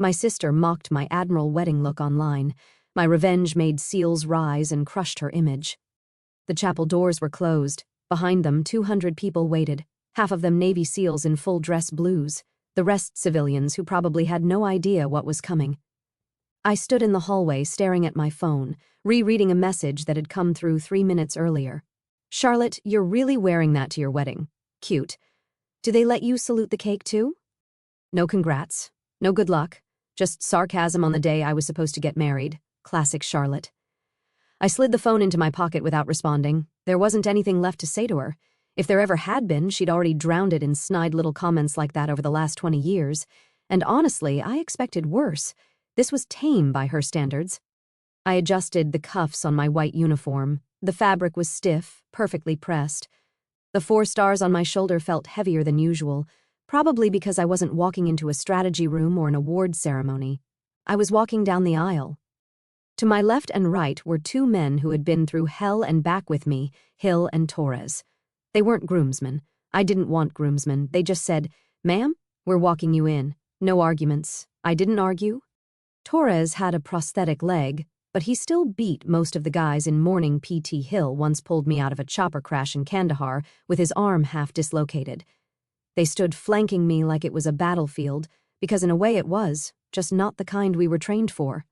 My sister mocked my Admiral wedding look online. My revenge made seals rise and crushed her image. The chapel doors were closed. Behind them, 200 people waited, half of them Navy SEALs in full dress blues, the rest civilians who probably had no idea what was coming. I stood in the hallway staring at my phone, rereading a message that had come through 3 minutes earlier. Charlotte, you're really wearing that to your wedding. Cute. Do they let you salute the cake too? No congrats. No good luck. Just sarcasm on the day I was supposed to get married. Classic Charlotte. I slid the phone into my pocket without responding. There wasn't anything left to say to her. If there ever had been, she'd already drowned it in snide little comments like that over the last 20 years. And honestly, I expected worse. This was tame by her standards. I adjusted the cuffs on my white uniform. The fabric was stiff, perfectly pressed. The 4 stars on my shoulder felt heavier than usual, probably because I wasn't walking into a strategy room or an awards ceremony. I was walking down the aisle. To my left and right were 2 men who had been through hell and back with me, Hill and Torres. They weren't groomsmen. I didn't want groomsmen. They just said, "Ma'am, we're walking you in." No arguments. I didn't argue. Torres had a prosthetic leg, but he still beat most of the guys in mourning. PT Hill once pulled me out of a chopper crash in Kandahar with his arm half dislocated. They stood flanking me like it was a battlefield, because in a way it was, just not the kind we were trained for.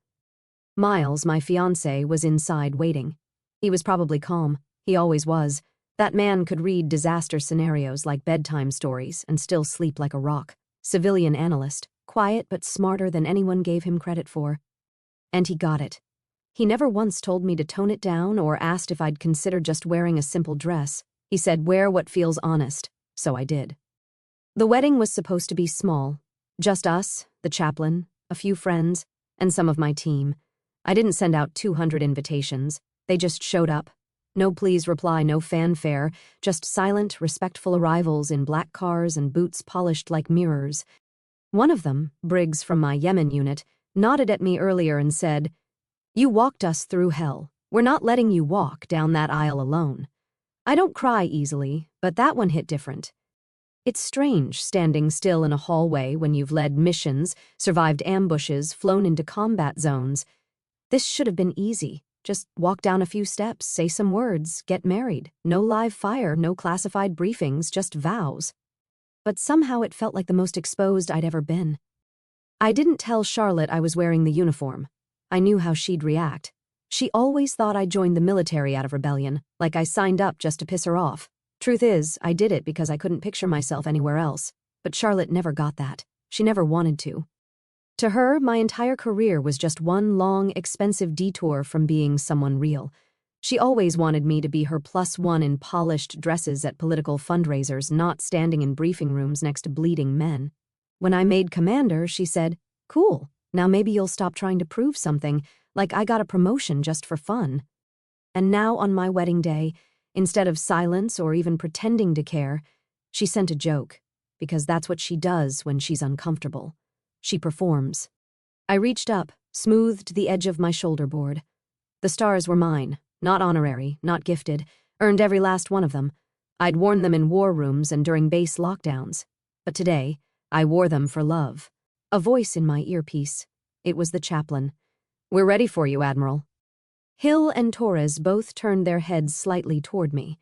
Miles, my fiancé, was inside waiting. He was probably calm. He always was. That man could read disaster scenarios like bedtime stories and still sleep like a rock. Civilian analyst, quiet but smarter than anyone gave him credit for. And he got it. He never once told me to tone it down or asked if I'd consider just wearing a simple dress. He said, "Wear what feels honest," so I did. The wedding was supposed to be small. Just us, the chaplain, a few friends, and some of my team. I didn't send out 200 invitations. They just showed up. No please reply, no fanfare, just silent, respectful arrivals in black cars and boots polished like mirrors. One of them, Briggs from my Yemen unit, nodded at me earlier and said, "You walked us through hell. We're not letting you walk down that aisle alone." I don't cry easily, but that one hit different. It's strange standing still in a hallway when you've led missions, survived ambushes, flown into combat zones. This should have been easy. Just walk down a few steps, say some words, get married. No live fire, no classified briefings, just vows. But somehow it felt like the most exposed I'd ever been. I didn't tell Charlotte I was wearing the uniform. I knew how she'd react. She always thought I joined the military out of rebellion, like I signed up just to piss her off. Truth is, I did it because I couldn't picture myself anywhere else. But Charlotte never got that. She never wanted to. To her, my entire career was just one long, expensive detour from being someone real. She always wanted me to be her +1 in polished dresses at political fundraisers, not standing in briefing rooms next to bleeding men. When I made commander, she said, "Cool, now maybe you'll stop trying to prove something, like I got a promotion just for fun." And now on my wedding day, instead of silence or even pretending to care, she sent a joke, because that's what she does when she's uncomfortable. She performs. I reached up, smoothed the edge of my shoulder board. The stars were mine, not honorary, not gifted, earned every last one of them. I'd worn them in war rooms and during base lockdowns. But today, I wore them for love. A voice in my earpiece. It was the chaplain. "We're ready for you, Admiral." Hill and Torres both turned their heads slightly toward me.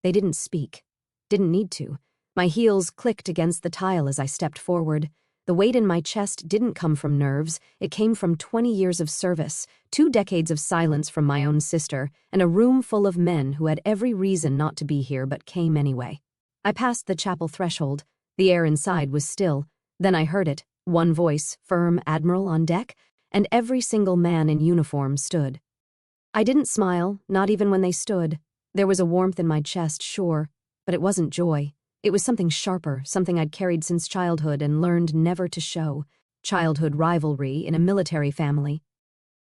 They didn't speak. Didn't need to. My heels clicked against the tile as I stepped forward. The weight in my chest didn't come from nerves. It came from 20 years of service, 2 decades of silence from my own sister, and a room full of men who had every reason not to be here but came anyway. I passed the chapel threshold. The air inside was still. Then I heard it. One voice, firm, "Admiral on deck," and every single man in uniform stood. I didn't smile, not even when they stood. There was a warmth in my chest, sure, but it wasn't joy. It was something sharper, something I'd carried since childhood and learned never to show. Childhood rivalry in a military family.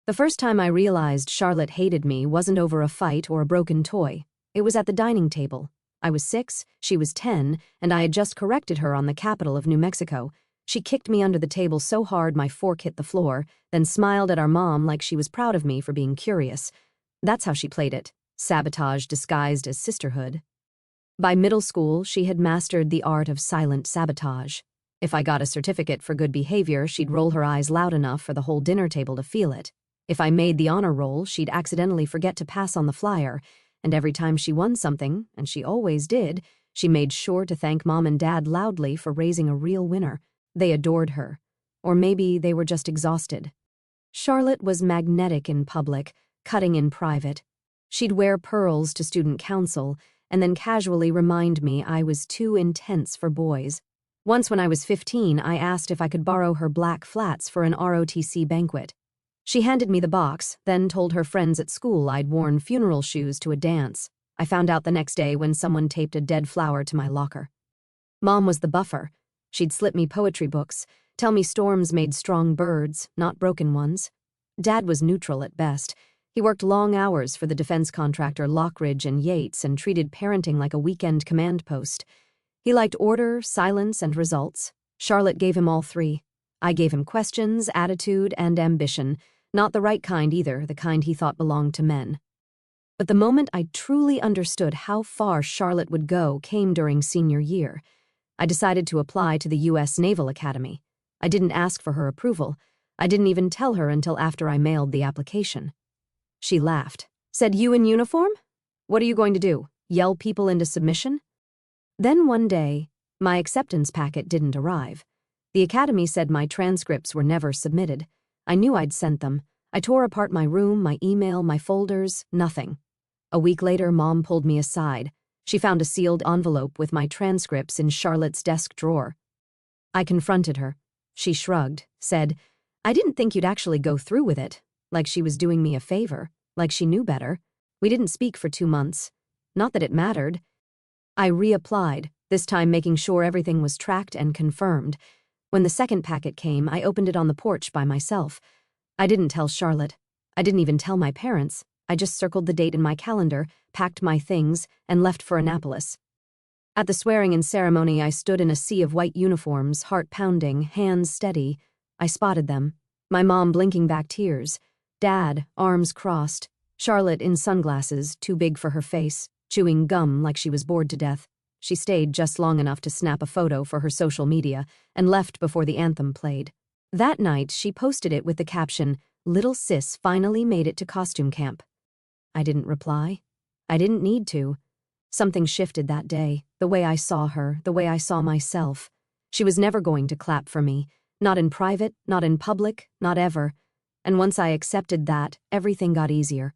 The first time I realized Charlotte hated me wasn't over a fight or a broken toy. It was at the dining table. I was 6, she was 10, and I had just corrected her on the capital of New Mexico. She kicked me under the table so hard my fork hit the floor, then smiled at our mom like she was proud of me for being curious. That's how she played it. Sabotage disguised as sisterhood. By middle school, she had mastered the art of silent sabotage. If I got a certificate for good behavior, she'd roll her eyes loud enough for the whole dinner table to feel it. If I made the honor roll, she'd accidentally forget to pass on the flyer, and every time she won something, and she always did, she made sure to thank Mom and Dad loudly for raising a real winner. They adored her. Or maybe they were just exhausted. Charlotte was magnetic in public, cutting in private. She'd wear pearls to student council, and then casually remind me I was too intense for boys. Once when I was 15, I asked if I could borrow her black flats for an ROTC banquet. She handed me the box, then told her friends at school I'd worn funeral shoes to a dance. I found out the next day when someone taped a dead flower to my locker. Mom was the buffer. She'd slip me poetry books, tell me storms made strong birds, not broken ones. Dad was neutral at best. He worked long hours for the defense contractor Lockridge and Yates and treated parenting like a weekend command post. He liked order, silence, and results. Charlotte gave him all three. I gave him questions, attitude, and ambition. Not the right kind either, the kind he thought belonged to men. But the moment I truly understood how far Charlotte would go came during senior year. I decided to apply to the U.S. Naval Academy. I didn't ask for her approval. I didn't even tell her until after I mailed the application. She laughed. Said, "You in uniform? What are you going to do? Yell people into submission?" Then one day, my acceptance packet didn't arrive. The academy said my transcripts were never submitted. I knew I'd sent them. I tore apart my room, my email, my folders, nothing. A week later, Mom pulled me aside. She found a sealed envelope with my transcripts in Charlotte's desk drawer. I confronted her. She shrugged, said, "I didn't think you'd actually go through with it," like she was doing me a favor, like she knew better. We didn't speak for 2 months. Not that it mattered. I reapplied, this time making sure everything was tracked and confirmed. When the second packet came, I opened it on the porch by myself. I didn't tell Charlotte. I didn't even tell my parents. I just circled the date in my calendar, packed my things, and left for Annapolis. At the swearing-in ceremony, I stood in a sea of white uniforms, heart pounding, hands steady. I spotted them. My mom blinking back tears. Dad, arms crossed. Charlotte in sunglasses, too big for her face, chewing gum like she was bored to death. She stayed just long enough to snap a photo for her social media and left before the anthem played. That night, she posted it with the caption, "Little sis finally made it to costume camp." I didn't reply. I didn't need to. Something shifted that day, the way I saw her, the way I saw myself. She was never going to clap for me, not in private, not in public, not ever. And once I accepted that, everything got easier.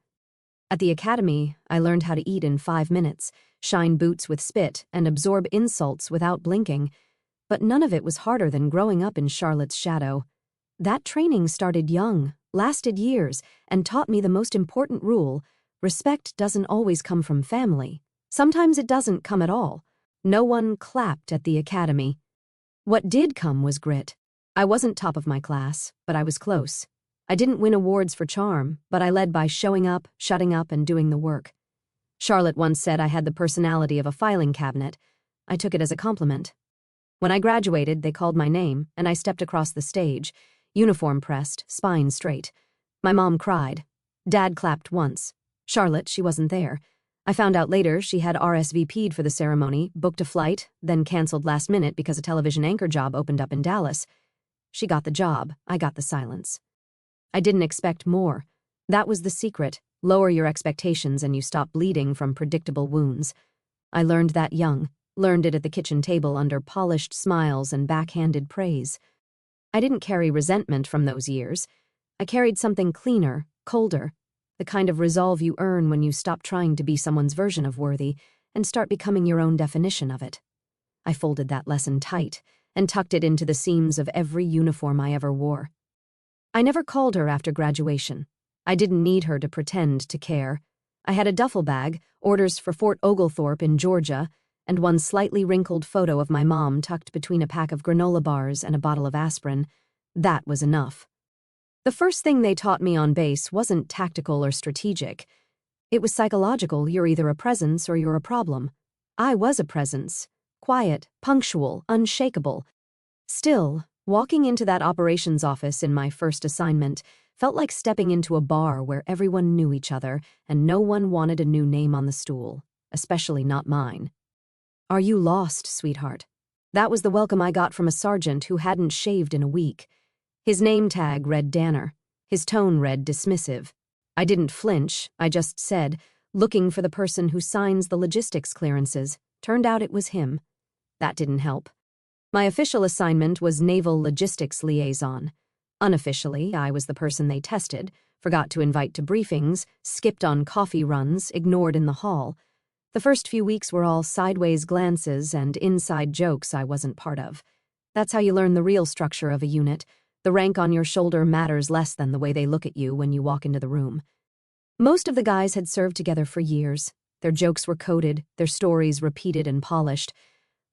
At the academy, I learned how to eat in 5 minutes, shine boots with spit, and absorb insults without blinking. But none of it was harder than growing up in Charlotte's shadow. That training started young, lasted years, and taught me the most important rule: respect doesn't always come from family. Sometimes it doesn't come at all. No one clapped at the academy. What did come was grit. I wasn't top of my class, but I was close. I didn't win awards for charm, but I led by showing up, shutting up, and doing the work. Charlotte once said I had the personality of a filing cabinet. I took it as a compliment. When I graduated, they called my name, and I stepped across the stage, uniform pressed, spine straight. My mom cried. Dad clapped once. Charlotte, she wasn't there. I found out later she had RSVP'd for the ceremony, booked a flight, then canceled last minute because a television anchor job opened up in Dallas. She got the job, I got the silence. I didn't expect more. That was the secret. Lower your expectations and you stop bleeding from predictable wounds. I learned that young, learned it at the kitchen table under polished smiles and backhanded praise. I didn't carry resentment from those years. I carried something cleaner, colder, the kind of resolve you earn when you stop trying to be someone's version of worthy and start becoming your own definition of it. I folded that lesson tight and tucked it into the seams of every uniform I ever wore. I never called her after graduation. I didn't need her to pretend to care. I had a duffel bag, orders for Fort Oglethorpe in Georgia, and one slightly wrinkled photo of my mom tucked between a pack of granola bars and a bottle of aspirin. That was enough. The first thing they taught me on base wasn't tactical or strategic. It was psychological. You're either a presence or you're a problem. I was a presence. Quiet, punctual, unshakable. Still, walking into that operations office in my first assignment felt like stepping into a bar where everyone knew each other and no one wanted a new name on the stool, especially not mine. "Are you lost, sweetheart?" That was the welcome I got from a sergeant who hadn't shaved in a week. His name tag read Danner. His tone read dismissive. I didn't flinch, I just said, looking for the person who signs the logistics clearances. Turned out it was him. That didn't help. My official assignment was Naval Logistics Liaison. Unofficially, I was the person they tested, forgot to invite to briefings, skipped on coffee runs, ignored in the hall. The first few weeks were all sideways glances and inside jokes I wasn't part of. That's how you learn the real structure of a unit. The rank on your shoulder matters less than the way they look at you when you walk into the room. Most of the guys had served together for years. Their jokes were coded, their stories repeated and polished.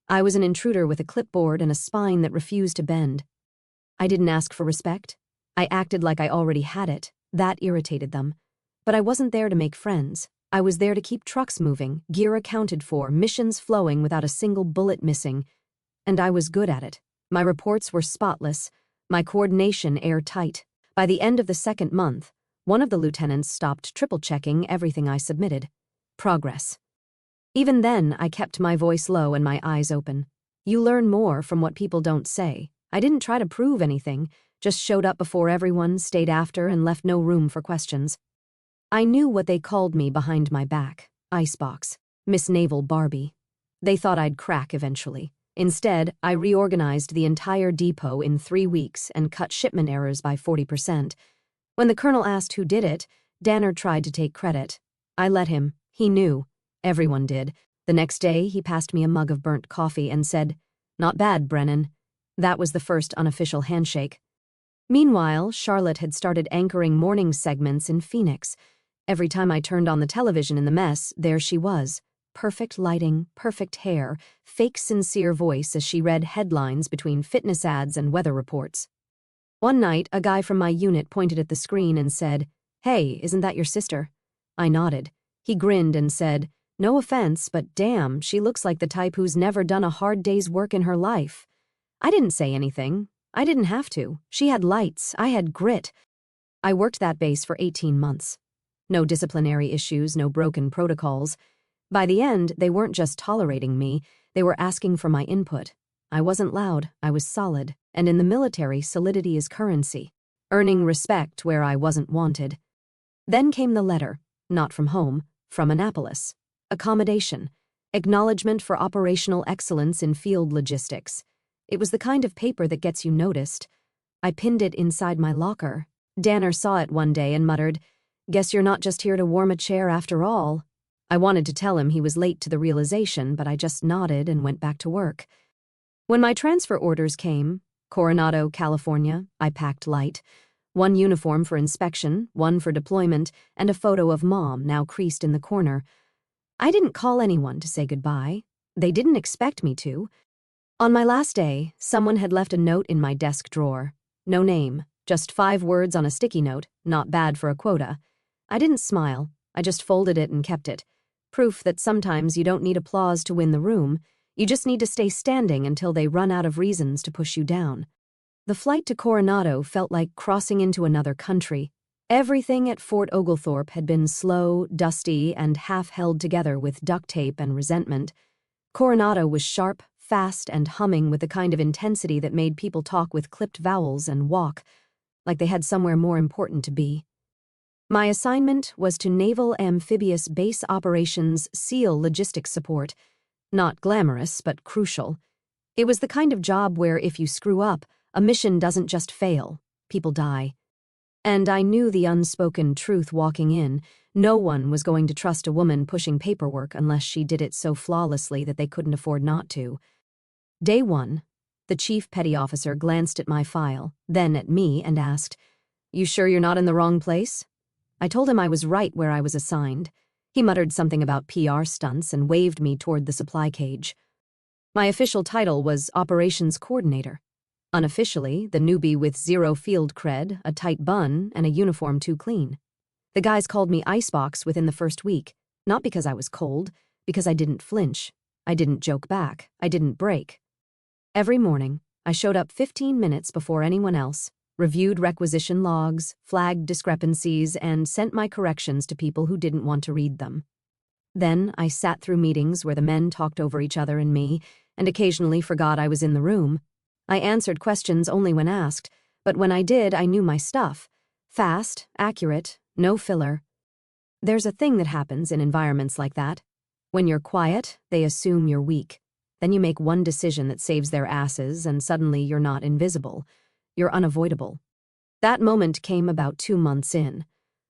I was an intruder with a clipboard and a spine that refused to bend. I didn't ask for respect. I acted like I already had it. That irritated them. But I wasn't there to make friends. I was there to keep trucks moving, gear accounted for, missions flowing without a single bullet missing. And I was good at it. My reports were spotless, my coordination airtight. By the end of the second month, one of the lieutenants stopped triple-checking everything I submitted. Progress. Even then, I kept my voice low and my eyes open. You learn more from what people don't say. I didn't try to prove anything, just showed up before everyone, stayed after, and left no room for questions. I knew what they called me behind my back. Icebox. Miss Naval Barbie. They thought I'd crack eventually. Instead, I reorganized the entire depot in 3 weeks and cut shipment errors by 40%. When the colonel asked who did it, Danner tried to take credit. I let him. He knew. Everyone did. The next day, he passed me a mug of burnt coffee and said, "Not bad, Brennan." That was the first unofficial handshake. Meanwhile, Charlotte had started anchoring morning segments in Phoenix. Every time I turned on the television in the mess, there she was. Perfect lighting, perfect hair, fake sincere voice as she read headlines between fitness ads and weather reports. One night, a guy from my unit pointed at the screen and said, "Hey, isn't that your sister?" I nodded. He grinned and said, "No offense, but damn, she looks like the type who's never done a hard day's work in her life." I didn't say anything. I didn't have to. She had lights. I had grit. I worked that base for 18 months. No disciplinary issues, no broken protocols. By the end, they weren't just tolerating me, they were asking for my input. I wasn't loud, I was solid, and in the military, solidity is currency, earning respect where I wasn't wanted. Then came the letter, not from home, from Annapolis. Accommodation, acknowledgement for operational excellence in field logistics. It was the kind of paper that gets you noticed. I pinned it inside my locker. Danner saw it one day and muttered, "Guess you're not just here to warm a chair after all." I wanted to tell him he was late to the realization, but I just nodded and went back to work. When my transfer orders came, Coronado, California, I packed light. 1 uniform for inspection, 1 for deployment, and a photo of Mom now creased in the corner. I didn't call anyone to say goodbye. They didn't expect me to. On my last day, someone had left a note in my desk drawer. No name, just 5 words on a sticky note, not bad for a quota. I didn't smile, I just folded it and kept it. Proof that sometimes you don't need applause to win the room, you just need to stay standing until they run out of reasons to push you down. The flight to Coronado felt like crossing into another country. Everything at Fort Oglethorpe had been slow, dusty, and half held together with duct tape and resentment. Coronado was sharp, fast, and humming with the kind of intensity that made people talk with clipped vowels and walk, like they had somewhere more important to be. My assignment was to Naval Amphibious Base Operations SEAL Logistics Support. Not glamorous, but crucial. It was the kind of job where if you screw up, a mission doesn't just fail, people die. And I knew the unspoken truth walking in. No one was going to trust a woman pushing paperwork unless she did it so flawlessly that they couldn't afford not to. Day 1, the chief petty officer glanced at my file, then at me, and asked, "You sure you're not in the wrong place?" I told him I was right where I was assigned. He muttered something about PR stunts and waved me toward the supply cage. My official title was Operations Coordinator. Unofficially, the newbie with 0 field cred, a tight bun, and a uniform too clean. The guys called me Icebox within the first week, not because I was cold, because I didn't flinch. I didn't joke back. I didn't break. Every morning, I showed up 15 minutes before anyone else, reviewed requisition logs, flagged discrepancies, and sent my corrections to people who didn't want to read them. Then I sat through meetings where the men talked over each other and me, and occasionally forgot I was in the room. I answered questions only when asked, but when I did, I knew my stuff. Fast, accurate, no filler. There's a thing that happens in environments like that. When you're quiet, they assume you're weak. Then you make one decision that saves their asses, and suddenly you're not invisible. You're unavoidable. That moment came about 2 months in.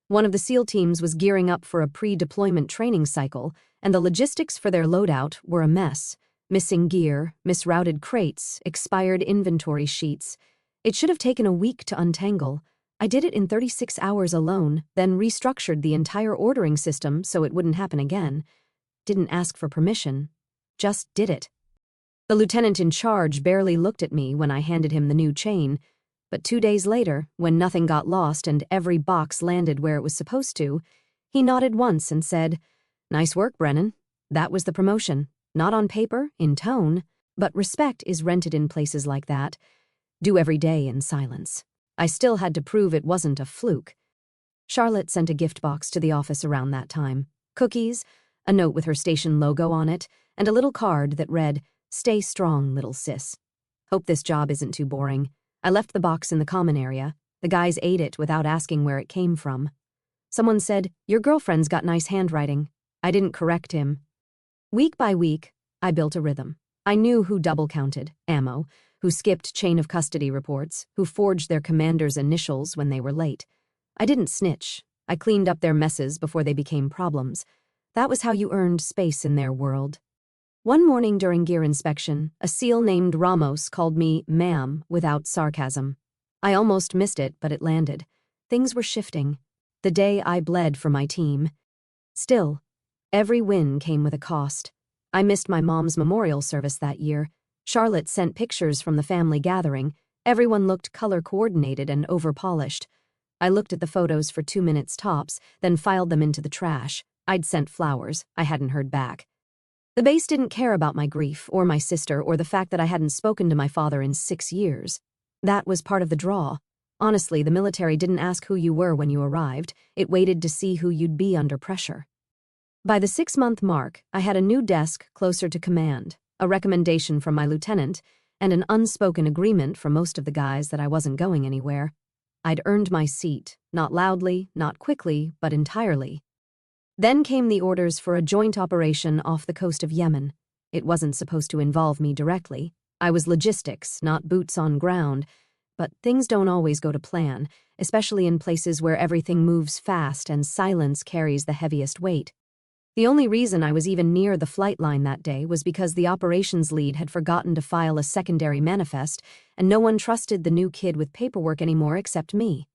One of the SEAL teams was gearing up for a pre-deployment training cycle, and the logistics for their loadout were a mess. Missing gear, misrouted crates, expired inventory sheets. It should have taken a week to untangle. I did it in 36 hours alone, then restructured the entire ordering system so it wouldn't happen again. Didn't ask for permission. Just did it. The lieutenant in charge barely looked at me when I handed him the new chain, but 2 days later, when nothing got lost and every box landed where it was supposed to, he nodded once and said, "Nice work, Brennan. That was the promotion. Not on paper, in tone, but respect is rented in places like that. Do every day in silence." I still had to prove it wasn't a fluke. Charlotte sent a gift box to the office around that time. Cookies, a note with her station logo on it, and a little card that read, "Stay strong, little sis. Hope this job isn't too boring." I left the box in the common area. The guys ate it without asking where it came from. Someone said, "Your girlfriend's got nice handwriting." I didn't correct him. Week by week, I built a rhythm. I knew who double-counted, ammo, who skipped chain of custody reports, who forged their commander's initials when they were late. I didn't snitch. I cleaned up their messes before they became problems. That was how you earned space in their world. One morning during gear inspection, a SEAL named Ramos called me ma'am without sarcasm. I almost missed it, but it landed. Things were shifting. The day I bled for my team. Still, every win came with a cost. I missed my mom's memorial service that year. Charlotte sent pictures from the family gathering. Everyone looked color-coordinated and over-polished. I looked at the photos for 2 minutes tops, then filed them into the trash. I'd sent flowers. I hadn't heard back. The base didn't care about my grief, or my sister, or the fact that I hadn't spoken to my father in 6 years. That was part of the draw. Honestly, the military didn't ask who you were when you arrived. It waited to see who you'd be under pressure. By the 6-month mark, I had a new desk closer to command, a recommendation from my lieutenant, and an unspoken agreement from most of the guys that I wasn't going anywhere. I'd earned my seat, not loudly, not quickly, but entirely. Then came the orders for a joint operation off the coast of Yemen. It wasn't supposed to involve me directly. I was logistics, not boots on ground. But things don't always go to plan, especially in places where everything moves fast and silence carries the heaviest weight. The only reason I was even near the flight line that day was because the operations lead had forgotten to file a secondary manifest, and no one trusted the new kid with paperwork anymore except me.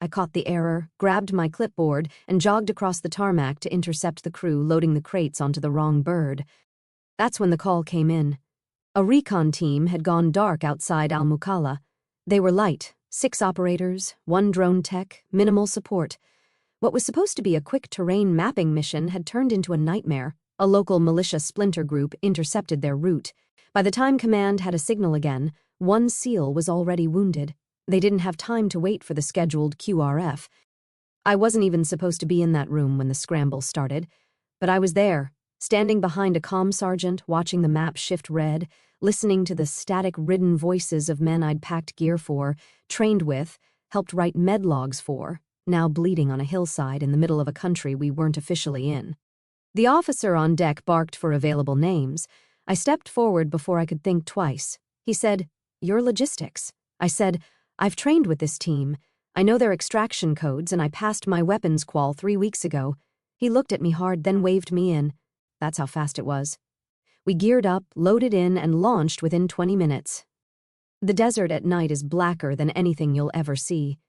I caught the error, grabbed my clipboard, and jogged across the tarmac to intercept the crew loading the crates onto the wrong bird. That's when the call came in. A recon team had gone dark outside Al-Mukalla. They were light, 6 operators, 1 drone tech, minimal support. What was supposed to be a quick terrain mapping mission had turned into a nightmare. A local militia splinter group intercepted their route. By the time command had a signal again, 1 SEAL was already wounded. They didn't have time to wait for the scheduled QRF. I wasn't even supposed to be in that room when the scramble started, but I was there, standing behind a comm sergeant, watching the map shift red, listening to the static-ridden voices of men I'd packed gear for, trained with, helped write med logs for, now bleeding on a hillside in the middle of a country we weren't officially in. The officer on deck barked for available names. I stepped forward before I could think twice. He said, "You're logistics." I said, "I've trained with this team. I know their extraction codes, and I passed my weapons qual 3 weeks ago." He looked at me hard, then waved me in. That's how fast it was. We geared up, loaded in, and launched within 20 minutes. The desert at night is blacker than anything you'll ever see.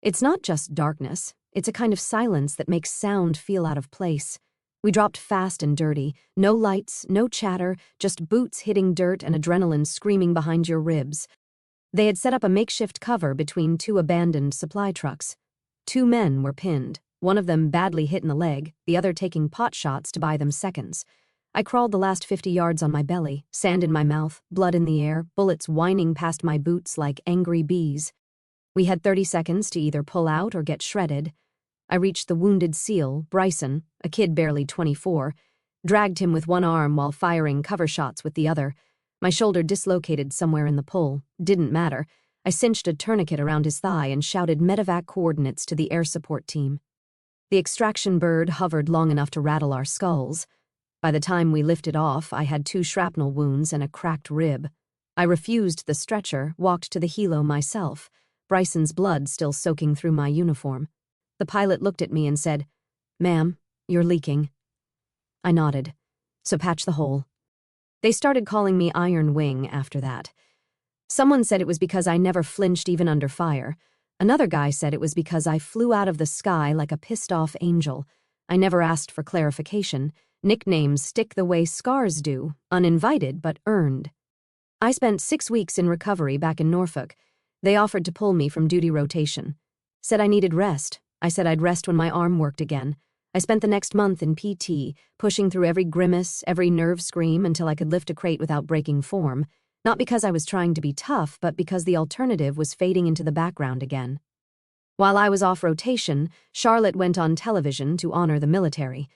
It's not just darkness. It's a kind of silence that makes sound feel out of place. We dropped fast and dirty. No lights, no chatter, just boots hitting dirt and adrenaline screaming behind your ribs. They had set up a makeshift cover between 2 abandoned supply trucks. 2 men were pinned, one of them badly hit in the leg, the other taking pot shots to buy them seconds. I crawled the last 50 yards on my belly, sand in my mouth, blood in the air, bullets whining past my boots like angry bees. We had 30 seconds to either pull out or get shredded. I reached the wounded SEAL, Bryson, a kid barely 24, dragged him with one arm while firing cover shots with the other. My shoulder dislocated somewhere in the pull. Didn't matter. I cinched a tourniquet around his thigh and shouted medevac coordinates to the air support team. The extraction bird hovered long enough to rattle our skulls. By the time we lifted off, I had 2 shrapnel wounds and a cracked rib. I refused the stretcher, walked to the helo myself, Bryson's blood still soaking through my uniform. The pilot looked at me and said, "Ma'am, you're leaking." I nodded. "So patch the hole." They started calling me Iron Wing after that. Someone said it was because I never flinched even under fire. Another guy said it was because I flew out of the sky like a pissed-off angel. I never asked for clarification. Nicknames stick the way scars do, uninvited but earned. I spent 6 weeks in recovery back in Norfolk. They offered to pull me from duty rotation. Said I needed rest. I said I'd rest when my arm worked again. I spent the next month in PT, pushing through every grimace, every nerve scream until I could lift a crate without breaking form. Not because I was trying to be tough, but because the alternative was fading into the background again. While I was off rotation, Charlotte went on television to honor the military.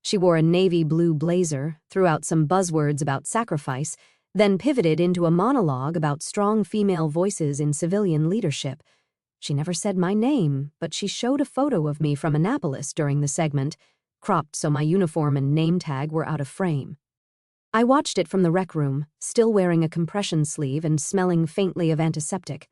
She wore a navy blue blazer, threw out some buzzwords about sacrifice, then pivoted into a monologue about strong female voices in civilian leadership. She never said my name, but she showed a photo of me from Annapolis during the segment, cropped so my uniform and name tag were out of frame. I watched it from the rec room, still wearing a compression sleeve and smelling faintly of antiseptic.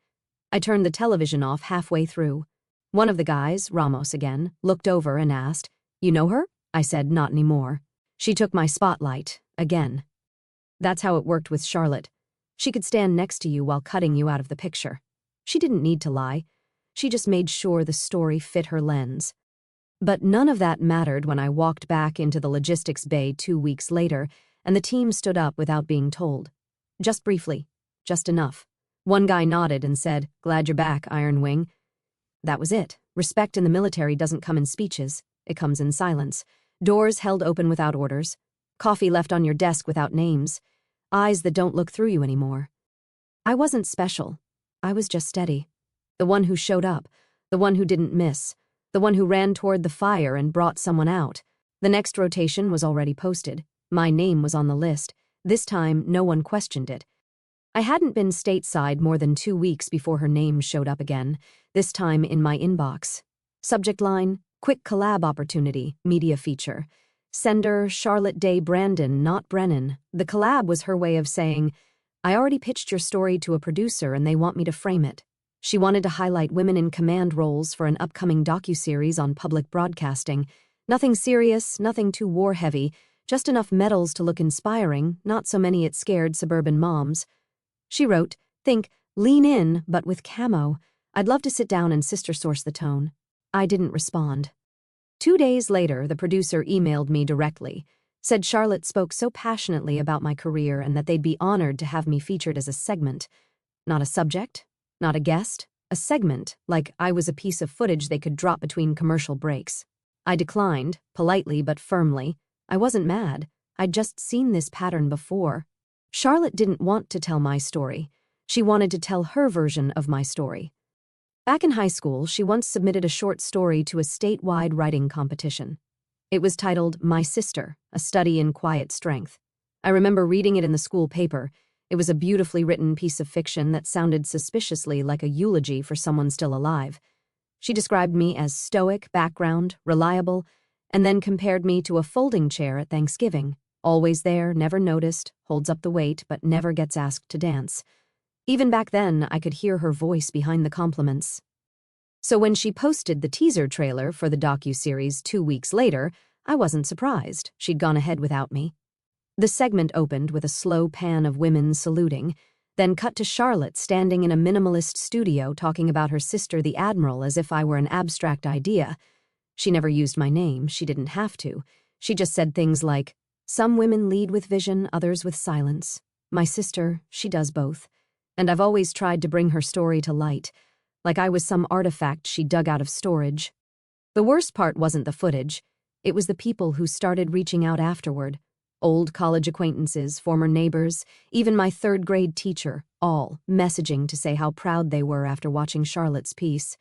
I turned the television off halfway through. One of the guys, Ramos again, looked over and asked, "You know her?" I said, "Not anymore." She took my spotlight, again. That's how it worked with Charlotte. She could stand next to you while cutting you out of the picture. She didn't need to lie. She just made sure the story fit her lens. But none of that mattered when I walked back into the logistics bay 2 weeks later, and the team stood up without being told. Just briefly. Just enough. One guy nodded and said, "Glad you're back, Iron Wing." That was it. Respect in the military doesn't come in speeches. It comes in silence. Doors held open without orders. Coffee left on your desk without names. Eyes that don't look through you anymore. I wasn't special. I was just steady. The one who showed up. The one who didn't miss. The one who ran toward the fire and brought someone out. The next rotation was already posted. My name was on the list. This time, no one questioned it. I hadn't been stateside more than 2 weeks before her name showed up again, this time in my inbox. Subject line, "Quick collab opportunity, media feature." Sender, Charlotte Day Brandon, not Brennan. The collab was her way of saying, "I already pitched your story to a producer and they want me to frame it." She wanted to highlight women in command roles for an upcoming docuseries on public broadcasting. Nothing serious, nothing too war-heavy, just enough medals to look inspiring, not so many it scared suburban moms. She wrote, "Think, lean in, but with camo. I'd love to sit down and sister source the tone." I didn't respond. 2 days later, the producer emailed me directly, said Charlotte spoke so passionately about my career and that they'd be honored to have me featured as a segment. Not a subject, not a guest, a segment, like I was a piece of footage they could drop between commercial breaks. I declined, politely but firmly. I wasn't mad. I'd just seen this pattern before. Charlotte didn't want to tell my story. She wanted to tell her version of my story. Back in high school, she once submitted a short story to a statewide writing competition. It was titled My Sister, A Study in Quiet Strength. I remember reading it in the school paper. It was a beautifully written piece of fiction that sounded suspiciously like a eulogy for someone still alive. She described me as stoic, background, reliable, and then compared me to a folding chair at Thanksgiving. Always there, never noticed, holds up the weight, but never gets asked to dance. Even back then, I could hear her voice behind the compliments. So when she posted the teaser trailer for the docuseries 2 weeks later, I wasn't surprised. She'd gone ahead without me. The segment opened with a slow pan of women saluting, then cut to Charlotte standing in a minimalist studio talking about her sister, the Admiral, as if I were an abstract idea. She never used my name. She didn't have to. She just said things like, "Some women lead with vision, others with silence. My sister, she does both. And I've always tried to bring her story to light, like I was some artifact she dug out of storage." The worst part wasn't the footage. It was the people who started reaching out afterward. Old college acquaintances, former neighbors, even my 3rd grade teacher, all messaging to say how proud they were after watching Charlotte's piece.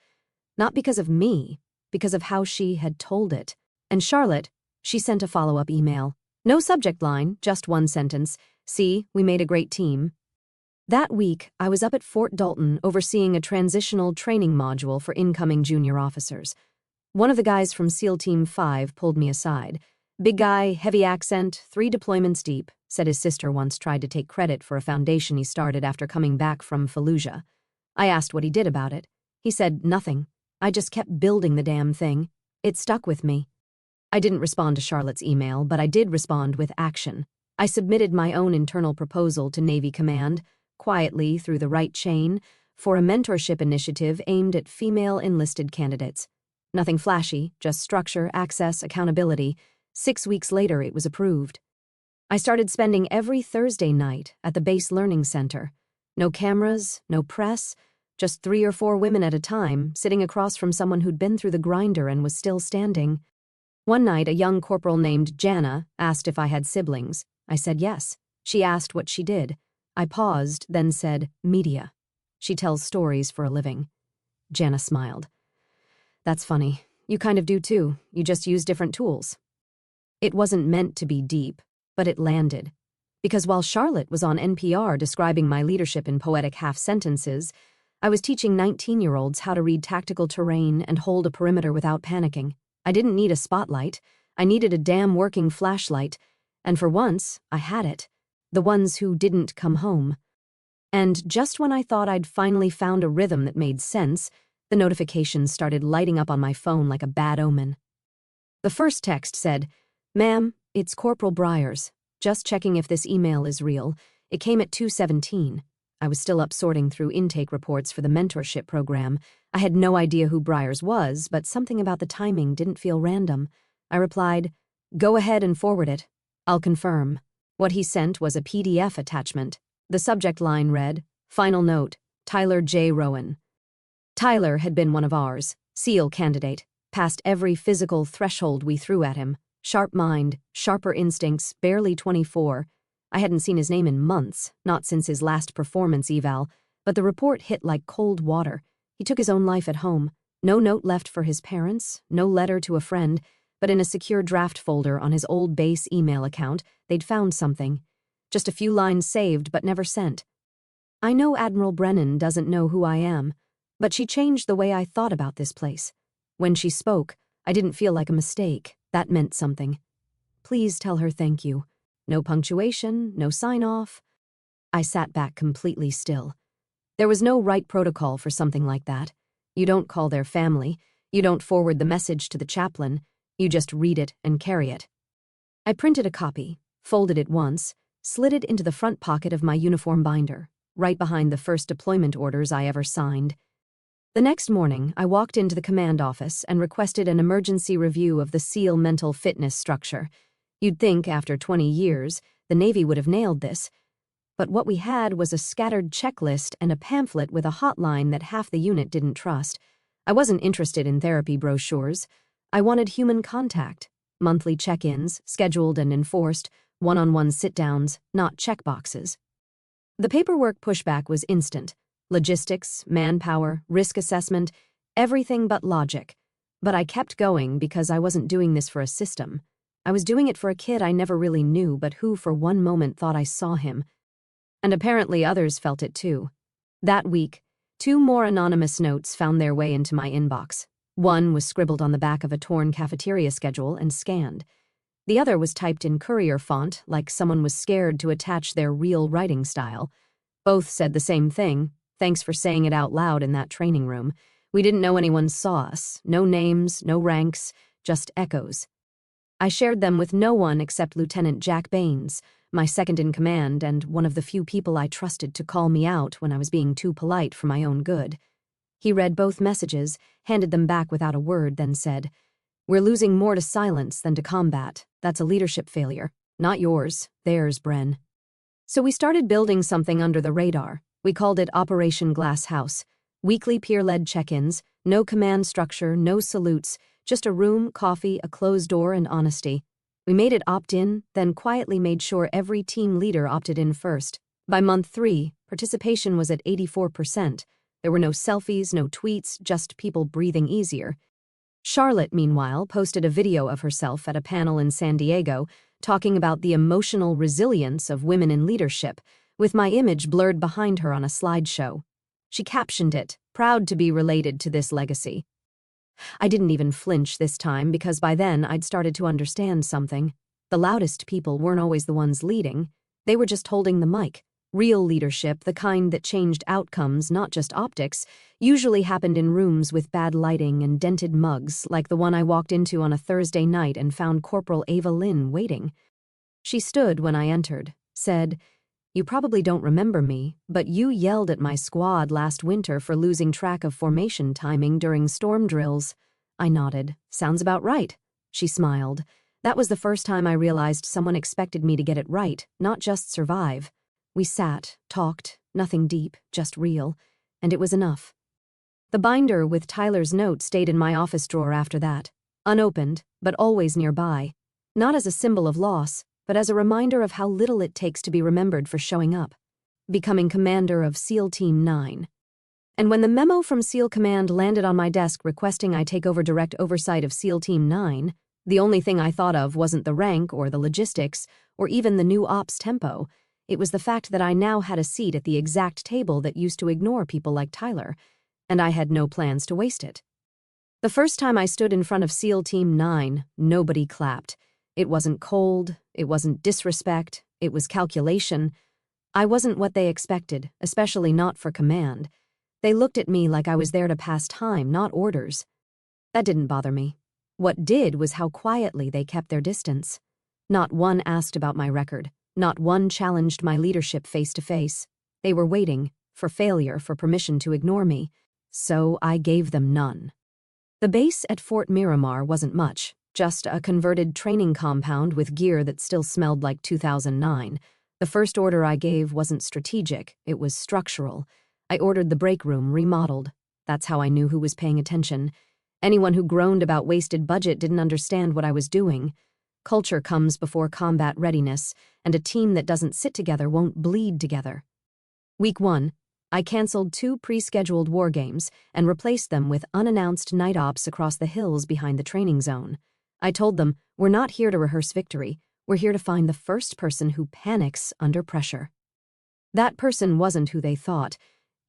Not because of me, because of how she had told it. And Charlotte, she sent a follow-up email. No subject line, just one sentence. See, we made a great team. That week, I was up at Fort Dalton overseeing a transitional training module for incoming junior officers. One of the guys from SEAL Team 5 pulled me aside. Big guy, heavy accent, 3 deployments deep, said his sister once tried to take credit for a foundation he started after coming back from Fallujah. I asked what he did about it. He said, nothing. I just kept building the damn thing. It stuck with me. I didn't respond to Charlotte's email, but I did respond with action. I submitted my own internal proposal to Navy Command, quietly through the right chain, for a mentorship initiative aimed at female enlisted candidates. Nothing flashy, just structure, access, accountability. 6 weeks later, it was approved. I started spending every Thursday night at the base learning center. No cameras, no press, just 3 or 4 women at a time, sitting across from someone who'd been through the grinder and was still standing. One night, a young corporal named Jana asked if I had siblings. I said yes. She asked what she did. I paused, then said, media. She tells stories for a living. Jana smiled. That's funny. You kind of do too. You just use different tools. It wasn't meant to be deep, but it landed. Because while Charlotte was on NPR describing my leadership in poetic half-sentences, I was teaching 19-year-olds how to read tactical terrain and hold a perimeter without panicking. I didn't need a spotlight. I needed a damn working flashlight. And for once, I had it. The ones who didn't come home. And just when I thought I'd finally found a rhythm that made sense, the notifications started lighting up on my phone like a bad omen. The first text said, Ma'am, it's Corporal Briers. Just checking if this email is real. It came at 2:17. I was still up sorting through intake reports for the mentorship program. I had no idea who Briers was, but something about the timing didn't feel random. I replied, Go ahead and forward it. I'll confirm. What he sent was a PDF attachment. The subject line read, Final note, Tyler J. Rowan. Tyler had been one of ours, SEAL candidate, passed every physical threshold we threw at him. Sharp mind, sharper instincts, barely 24. I hadn't seen his name in months, not since his last performance eval, but the report hit like cold water. He took his own life at home. No note left for his parents, no letter to a friend, but in a secure draft folder on his old base email account, they'd found something. Just a few lines saved but never sent. I know Admiral Brennan doesn't know who I am, but she changed the way I thought about this place. When she spoke, I didn't feel like a mistake. That meant something. Please tell her thank you. No punctuation, no sign-off. I sat back completely still. There was no right protocol for something like that. You don't call their family. You don't forward the message to the chaplain. You just read it and carry it. I printed a copy, folded it once, slid it into the front pocket of my uniform binder, right behind the first deployment orders I ever signed. The next morning, I walked into the command office and requested an emergency review of the SEAL mental fitness structure. You'd think, after 20 years, the Navy would have nailed this. But what we had was a scattered checklist and a pamphlet with a hotline that half the unit didn't trust. I wasn't interested in therapy brochures. I wanted human contact. Monthly check-ins, scheduled and enforced, one-on-one sit-downs, not checkboxes. The paperwork pushback was instant. Logistics, manpower, risk assessment, everything but logic. But I kept going because I wasn't doing this for a system. I was doing it for a kid I never really knew, but who for one moment thought I saw him. And apparently others felt it too. That week, 2 more anonymous notes found their way into my inbox. One was scribbled on the back of a torn cafeteria schedule and scanned. The other was typed in courier font, like someone was scared to attach their real writing style. Both said the same thing. Thanks for saying it out loud in that training room. We didn't know anyone saw us. No names, no ranks, just echoes. I shared them with no one except Lieutenant Jack Baines, my second-in-command and one of the few people I trusted to call me out when I was being too polite for my own good. He read both messages, handed them back without a word, then said, We're losing more to silence than to combat. That's a leadership failure. Not yours, theirs, Bren. So we started building something under the radar. We called it Operation Glass House. Weekly peer-led check-ins, no command structure, no salutes, just a room, coffee, a closed door, and honesty. We made it opt-in, then quietly made sure every team leader opted in first. By month 3, participation was at 84%. There were no selfies, no tweets, just people breathing easier. Charlotte, meanwhile, posted a video of herself at a panel in San Diego, talking about the emotional resilience of women in leadership, with my image blurred behind her on a slideshow. She captioned it, "Proud to be related to this legacy." I didn't even flinch this time because by then I'd started to understand something. The loudest people weren't always the ones leading. They were just holding the mic. Real leadership, the kind that changed outcomes, not just optics, usually happened in rooms with bad lighting and dented mugs, like the one I walked into on a Thursday night and found Corporal Ava Lynn waiting. She stood when I entered, said, "You probably don't remember me, but you yelled at my squad last winter for losing track of formation timing during storm drills." I nodded. "Sounds about right." She smiled. That was the first time I realized someone expected me to get it right, not just survive. We sat, talked, nothing deep, just real, and it was enough. The binder with Tyler's note stayed in my office drawer after that, unopened, but always nearby, not as a symbol of loss, but as a reminder of how little it takes to be remembered for showing up, becoming commander of SEAL Team 9. And when the memo from SEAL Command landed on my desk requesting I take over direct oversight of SEAL Team 9, the only thing I thought of wasn't the rank or the logistics or even the new ops tempo. It was the fact that I now had a seat at the exact table that used to ignore people like Tyler, and I had no plans to waste it. The first time I stood in front of SEAL Team 9, nobody clapped. It wasn't cold, it wasn't disrespect, it was calculation. I wasn't what they expected, especially not for command. They looked at me like I was there to pass time, not orders. That didn't bother me. What did was how quietly they kept their distance. Not one asked about my record. Not one challenged my leadership face to face. They were waiting, for failure, for permission to ignore me. So I gave them none. The base at Fort Miramar wasn't much, just a converted training compound with gear that still smelled like 2009. The first order I gave wasn't strategic, it was structural. I ordered the break room remodeled. That's how I knew who was paying attention. Anyone who groaned about wasted budget didn't understand what I was doing. Culture comes before combat readiness, and a team that doesn't sit together won't bleed together. Week 1, I canceled 2 pre-scheduled war games and replaced them with unannounced night ops across the hills behind the training zone. I told them, "We're not here to rehearse victory. We're here to find the first person who panics under pressure." That person wasn't who they thought.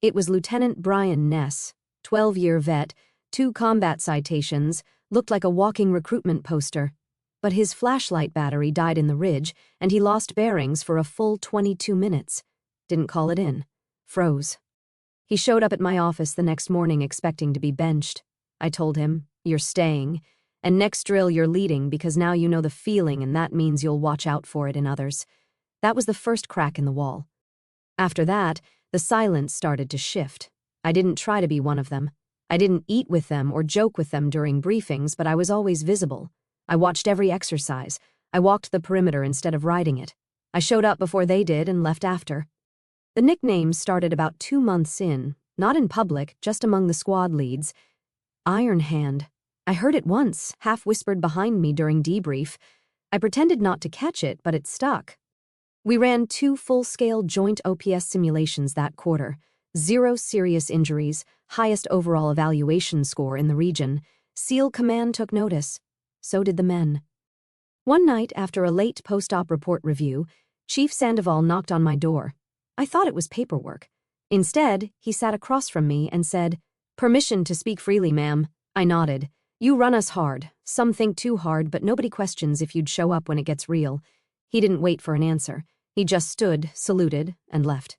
It was Lieutenant Brian Ness, 12-year vet, 2 combat citations, looked like a walking recruitment poster. But his flashlight battery died in the ridge, and he lost bearings for a full 22 minutes. Didn't call it in. Froze. He showed up at my office the next morning expecting to be benched. I told him, "You're staying, and next drill you're leading because now you know the feeling and that means you'll watch out for it in others." That was the first crack in the wall. After that, the silence started to shift. I didn't try to be one of them. I didn't eat with them or joke with them during briefings, but I was always visible. I watched every exercise. I walked the perimeter instead of riding it. I showed up before they did and left after. The nicknames started about 2 months in, not in public, just among the squad leads. Iron Hand. I heard it once, half whispered behind me during debrief. I pretended not to catch it, but it stuck. We ran 2 full-scale joint OPS simulations that quarter. 0 serious injuries, highest overall evaluation score in the region. SEAL Command took notice. So did the men. One night, after a late post-op report review, Chief Sandoval knocked on my door. I thought it was paperwork. Instead, he sat across from me and said, "Permission to speak freely, ma'am." I nodded. "You run us hard. Some think too hard, but nobody questions if you'd show up when it gets real." He didn't wait for an answer. He just stood, saluted, and left.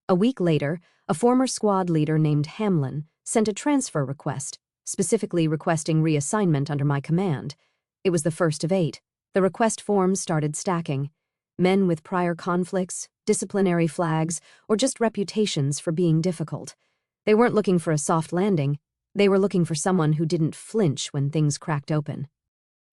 A week later, a former squad leader named Hamlin sent a transfer request, specifically requesting reassignment under my command. It was the first of 8. The request forms started stacking. Men with prior conflicts, disciplinary flags, or just reputations for being difficult. They weren't looking for a soft landing. They were looking for someone who didn't flinch when things cracked open.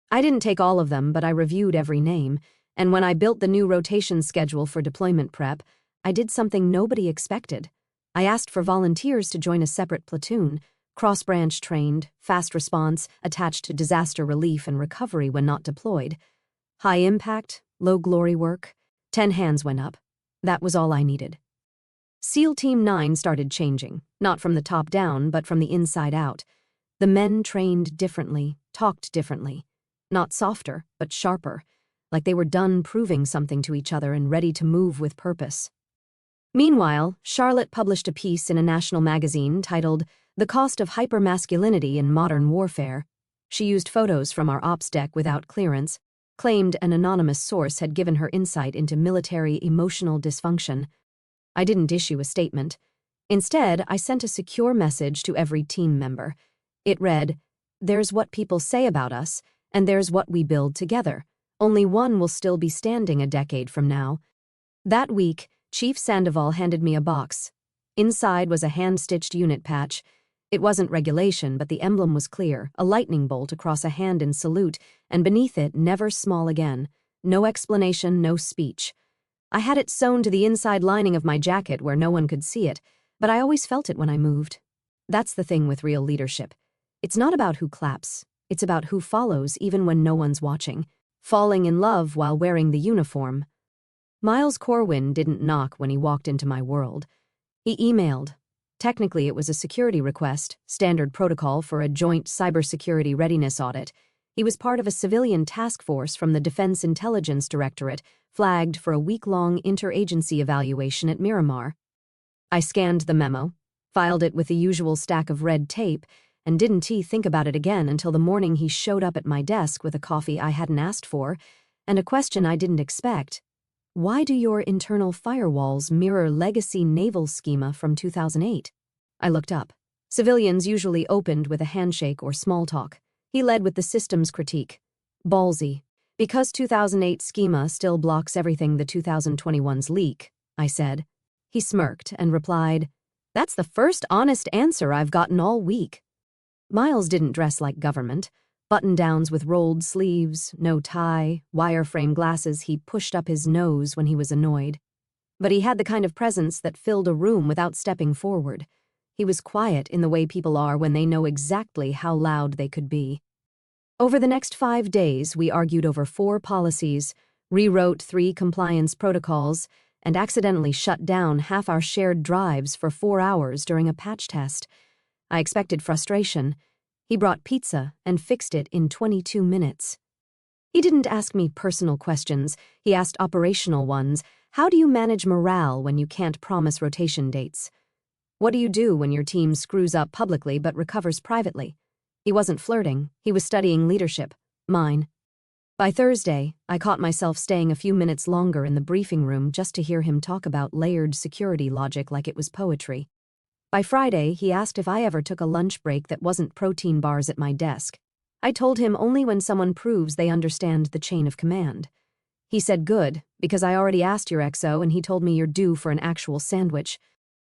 I didn't take all of them, but I reviewed every name, and when I built the new rotation schedule for deployment prep, I did something nobody expected. I asked for volunteers to join a separate platoon, cross-branch trained, fast response, attached to disaster relief and recovery when not deployed. High impact, low glory work. 10 hands went up. That was all I needed. SEAL Team 9 started changing, not from the top down, but from the inside out. The men trained differently, talked differently. Not softer, but sharper. like they were done proving something to each other and ready to move with purpose. Meanwhile, Charlotte published a piece in a national magazine titled "The Cost of Hypermasculinity in Modern Warfare." She used photos from our ops deck without clearance, claimed an anonymous source had given her insight into military emotional dysfunction. I didn't issue a statement. Instead, I sent a secure message to every team member. It read, "There's what people say about us, and there's what we build together. Only one will still be standing a decade from now." That week, Chief Sandoval handed me a box. Inside was a hand-stitched unit patch. It wasn't regulation, but the emblem was clear, a lightning bolt across a hand in salute, and beneath it, "Never small again." No explanation, no speech. I had it sewn to the inside lining of my jacket where no one could see it, but I always felt it when I moved. That's the thing with real leadership. It's not about who claps. It's about who follows even when no one's watching, falling in love while wearing the uniform. Miles Corwin didn't knock when he walked into my world. He emailed. Technically, it was a security request, standard protocol for a joint cybersecurity readiness audit. He was part of a civilian task force from the Defense Intelligence Directorate, flagged for a week-long interagency evaluation at Miramar. I scanned the memo, filed it with the usual stack of red tape, and didn't think about it again until the morning he showed up at my desk with a coffee I hadn't asked for, and a question I didn't expect. "Why do your internal firewalls mirror legacy naval schema from 2008? I looked up. Civilians usually opened with a handshake or small talk. He led with the systems critique. "Ballsy. Because 2008 schema still blocks everything the 2021's leak," I said. He smirked and replied, "That's the first honest answer I've gotten all week." Miles didn't dress like government. Button-downs with rolled sleeves, no tie, wireframe glasses he pushed up his nose when he was annoyed. But he had the kind of presence that filled a room without stepping forward. He was quiet in the way people are when they know exactly how loud they could be. Over the next 5 days, we argued over 4 policies, rewrote 3 compliance protocols, and accidentally shut down half our shared drives for 4 hours during a patch test. I expected frustration. He brought pizza and fixed it in 22 minutes. He didn't ask me personal questions. He asked operational ones. How do you manage morale when you can't promise rotation dates? What do you do when your team screws up publicly but recovers privately? He wasn't flirting. He was studying leadership. Mine. By Thursday, I caught myself staying a few minutes longer in the briefing room just to hear him talk about layered security logic like it was poetry. By Friday, he asked if I ever took a lunch break that wasn't protein bars at my desk. I told him only when someone proves they understand the chain of command. He said good, because I already asked your XO and he told me you're due for an actual sandwich.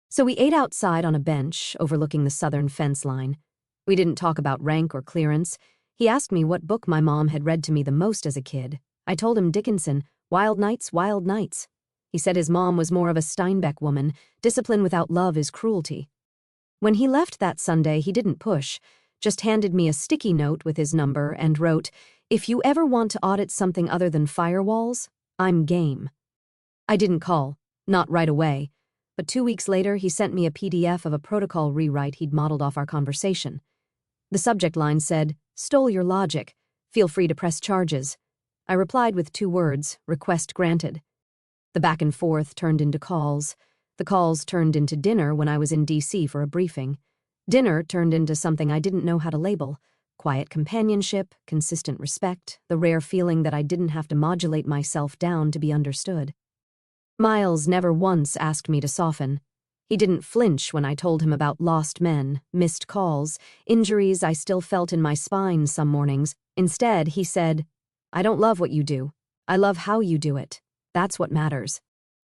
So we ate outside on a bench overlooking the southern fence line. We didn't talk about rank or clearance. He asked me what book my mom had read to me the most as a kid. I told him Dickinson, Wild Nights, Wild Nights. He said his mom was more of a Steinbeck woman. Discipline without love is cruelty. When he left that Sunday, he didn't push, just handed me a sticky note with his number and wrote, "If you ever want to audit something other than firewalls, I'm game." I didn't call, not right away, but 2 weeks later he sent me a PDF of a protocol rewrite he'd modeled off our conversation. The subject line said, "Stole your logic. Feel free to press charges." I replied with 2 words, "Request granted." The back and forth turned into calls. The calls turned into dinner when I was in DC for a briefing. Dinner turned into something I didn't know how to label. Quiet companionship, consistent respect, the rare feeling that I didn't have to modulate myself down to be understood. Miles never once asked me to soften. He didn't flinch when I told him about lost men, missed calls, injuries I still felt in my spine some mornings. Instead, he said, "I don't love what you do. I love how you do it. That's what matters."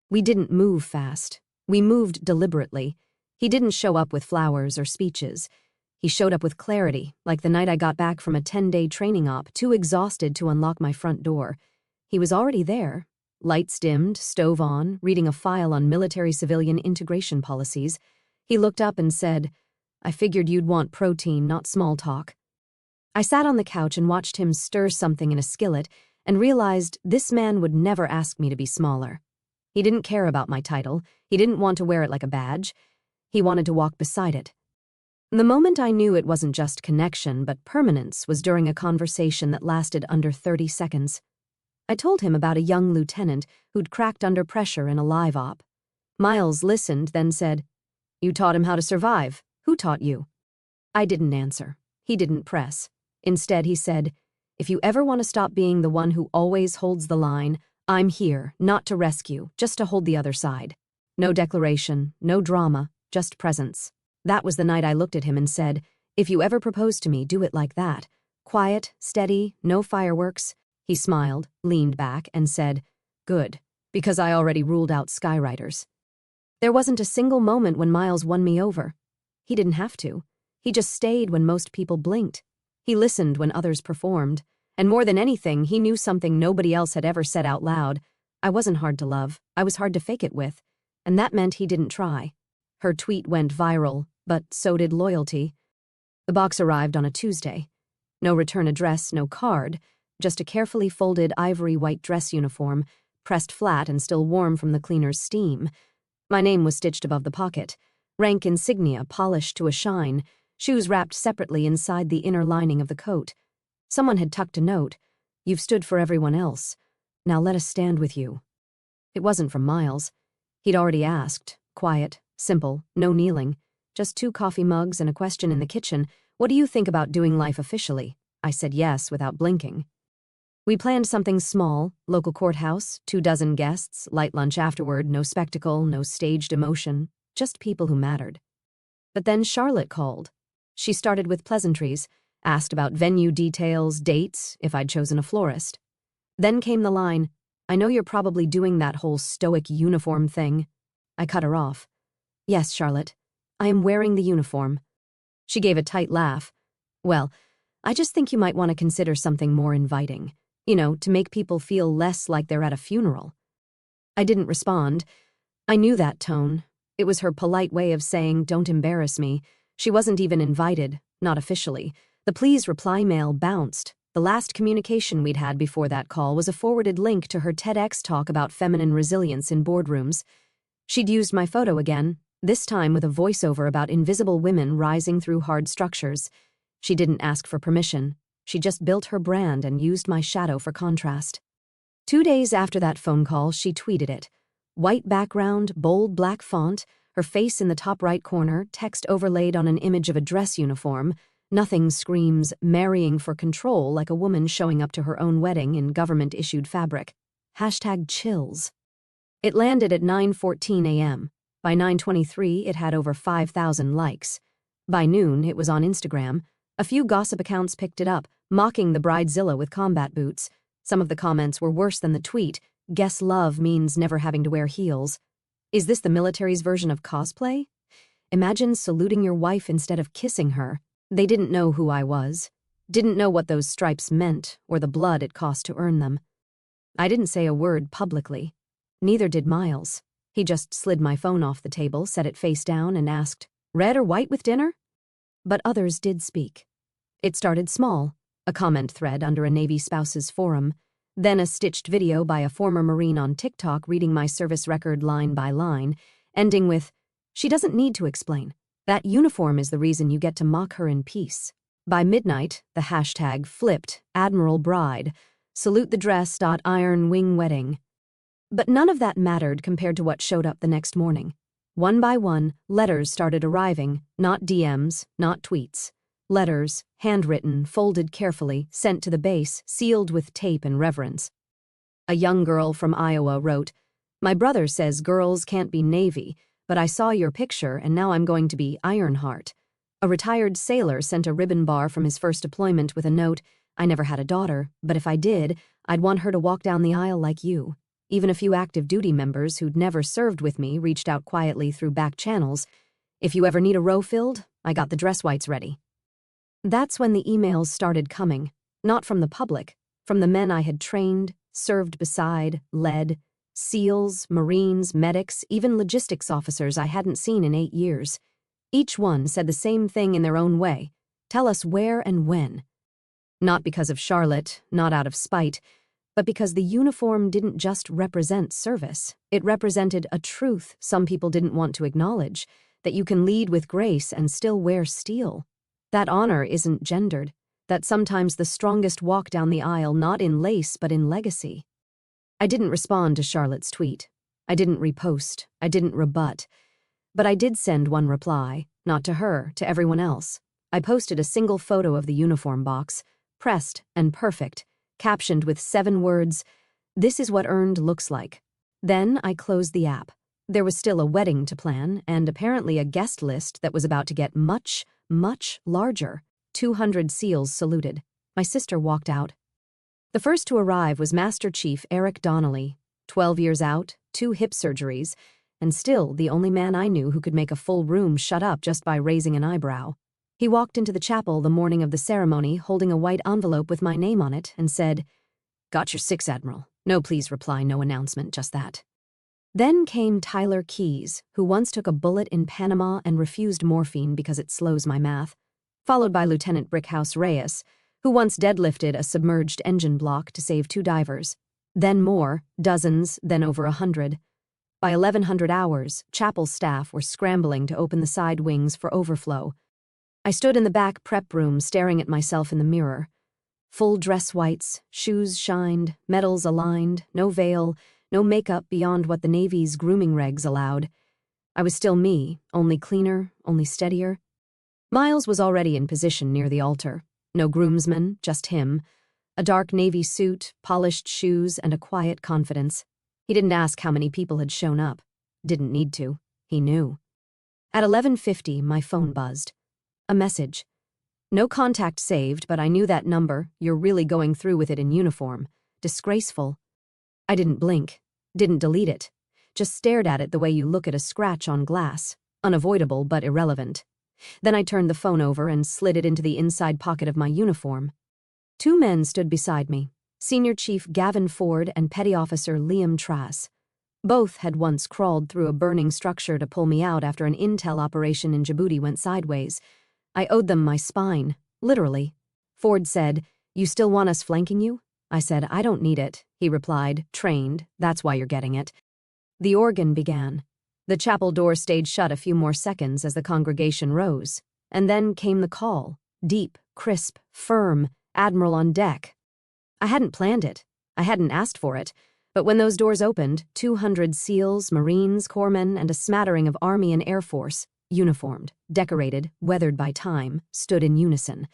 We didn't move fast. We moved deliberately. He didn't show up with flowers or speeches. He showed up with clarity, like the night I got back from a 10-day training op, too exhausted to unlock my front door. He was already there. Lights dimmed, stove on, reading a file on military-civilian integration policies. He looked up and said, "I figured you'd want protein, not small talk." I sat on the couch and watched him stir something in a skillet and realized this man would never ask me to be smaller. He didn't care about my title. He didn't want to wear it like a badge. He wanted to walk beside it. The moment I knew it wasn't just connection but permanence was during a conversation that lasted under 30 seconds. I told him about a young lieutenant who'd cracked under pressure in a live op. Miles listened, then said, "You taught him how to survive. Who taught you?" I didn't answer. He didn't press. Instead, he said, "If you ever want to stop being the one who always holds the line, I'm here, not to rescue, just to hold the other side. No declaration, no drama, just presence." That was the night I looked at him and said, "If you ever propose to me, do it like that. Quiet, steady, no fireworks." He smiled, leaned back, and said, "Good, because I already ruled out skywriters." There wasn't a single moment when Miles won me over. He didn't have to. He just stayed when most people blinked. He listened when others performed. And more than anything, he knew something nobody else had ever said out loud. I wasn't hard to love. I was hard to fake it with. And that meant he didn't try. Her tweet went viral, but so did loyalty. The box arrived on a Tuesday. No return address, no card, just a carefully folded ivory white dress uniform, pressed flat and still warm from the cleaner's steam. My name was stitched above the pocket, rank insignia polished to a shine, shoes wrapped separately inside the inner lining of the coat. Someone had tucked a note, "You've stood for everyone else. Now let us stand with you." It wasn't from Miles. He'd already asked, quiet, simple, no kneeling. Just 2 coffee mugs and a question in the kitchen. "What do you think about doing life officially?" I said yes without blinking. We planned something small, local courthouse, 24 guests, light lunch afterward, no spectacle, no staged emotion, just people who mattered. But then Charlotte called. She started with pleasantries, asked about venue details, dates, if I'd chosen a florist. Then came the line, "I know you're probably doing that whole stoic uniform thing." I cut her off. "Yes, Charlotte, I am wearing the uniform." She gave a tight laugh. "Well, I just think you might want to consider something more inviting. To make people feel less like they're at a funeral." I didn't respond. I knew that tone. It was her polite way of saying, "Don't embarrass me." She wasn't even invited, not officially. The please reply mail bounced. The last communication we'd had before that call was a forwarded link to her TEDx talk about feminine resilience in boardrooms. She'd used my photo again, this time with a voiceover about invisible women rising through hard structures. She didn't ask for permission. She just built her brand and used my shadow for contrast. 2 days after that phone call, she tweeted it. White background, bold black font, her face in the top right corner, text overlaid on an image of a dress uniform. Nothing screams marrying for control like a woman showing up to her own wedding in government-issued fabric. #chills. It landed at 9:14 a.m. By 9:23, it had over 5,000 likes. By noon, it was on Instagram. A few gossip accounts picked it up, mocking the bridezilla with combat boots. Some of the comments were worse than the tweet. "Guess love means never having to wear heels." Is this the military's version of cosplay? Imagine saluting your wife instead of kissing her. They didn't know who I was. Didn't know what those stripes meant or the blood it cost to earn them. I didn't say a word publicly. Neither did Miles. He just slid my phone off the table, set it face down, and asked, "Red or white with dinner?" But others did speak. It started small, a comment thread under a Navy spouse's forum, then a stitched video by a former Marine on TikTok reading my service record line by line, ending with, "She doesn't need to explain. That uniform is the reason you get to mock her in peace." By midnight, the hashtag flipped, Admiral Bride, salute the dress. Iron Wing Wedding. But none of that mattered compared to what showed up the next morning. One by one, letters started arriving, not DMs, not tweets. Letters, handwritten, folded carefully, sent to the base, sealed with tape and reverence. A young girl from Iowa wrote, "My brother says girls can't be Navy, but I saw your picture and now I'm going to be Ironheart." A retired sailor sent a ribbon bar from his first deployment with a note, "I never had a daughter, but if I did, I'd want her to walk down the aisle like you." Even a few active duty members who'd never served with me reached out quietly through back channels. "If you ever need a row filled, I got the dress whites ready." That's when the emails started coming, not from the public, from the men I had trained, served beside, led, SEALs, Marines, medics, even logistics officers I hadn't seen in 8 years. Each one said the same thing in their own way, "Tell us where and when." Not because of Charlotte, not out of spite, but because the uniform didn't just represent service. It represented a truth some people didn't want to acknowledge, that you can lead with grace and still wear steel. That honor isn't gendered, that sometimes the strongest walk down the aisle not in lace but in legacy. I didn't respond to Charlotte's tweet. I didn't repost. I didn't rebut. But I did send one reply, not to her, to everyone else. I posted a single photo of the uniform box, pressed and perfect, captioned with 7 words, "This is what earned looks like." Then I closed the app. There was still a wedding to plan, and apparently a guest list that was about to get much, much larger. 200 SEALs saluted. My sister walked out. The first to arrive was Master Chief Eric Donnelly, 12 years out, 2 hip surgeries, and still the only man I knew who could make a full room shut up just by raising an eyebrow. He walked into the chapel the morning of the ceremony holding a white envelope with my name on it and said, "Got your 6, Admiral. No please reply, no announcement, just that." Then came Tyler Keyes, who once took a bullet in Panama and refused morphine because it slows my math, followed by Lieutenant Brickhouse Reyes, who once deadlifted a submerged engine block to save 2 divers. Then more, dozens, then over 100. By 1100 hours, chapel staff were scrambling to open the side wings for overflow. I stood in the back prep room staring at myself in the mirror. Full dress whites, shoes shined, medals aligned, no veil, no makeup beyond what the Navy's grooming regs allowed. I was still me, only cleaner, only steadier. Miles was already in position near the altar. No groomsman, just him. A dark navy suit, polished shoes, and a quiet confidence. He didn't ask how many people had shown up. Didn't need to. He knew. At 11:50, my phone buzzed. A message. No contact saved, but I knew that number. You're really going through with it in uniform. Disgraceful. I didn't blink. Didn't delete it. Just stared at it the way you look at a scratch on glass. Unavoidable, but irrelevant. Then I turned the phone over and slid it into the inside pocket of my uniform. 2 men stood beside me. Senior Chief Gavin Ford and Petty Officer Liam Trass. Both had once crawled through a burning structure to pull me out after an intel operation in Djibouti went sideways. I owed them my spine, literally. Ford said, "You still want us flanking you?" I said, "I don't need it." He replied, "Trained, that's why you're getting it." The organ began. The chapel door stayed shut a few more seconds as the congregation rose. And then came the call. Deep, crisp, firm, "Admiral on deck." I hadn't planned it. I hadn't asked for it. But when those doors opened, 200 SEALs, Marines, corpsmen, and a smattering of Army and Air Force, uniformed, decorated, weathered by time, stood in unison.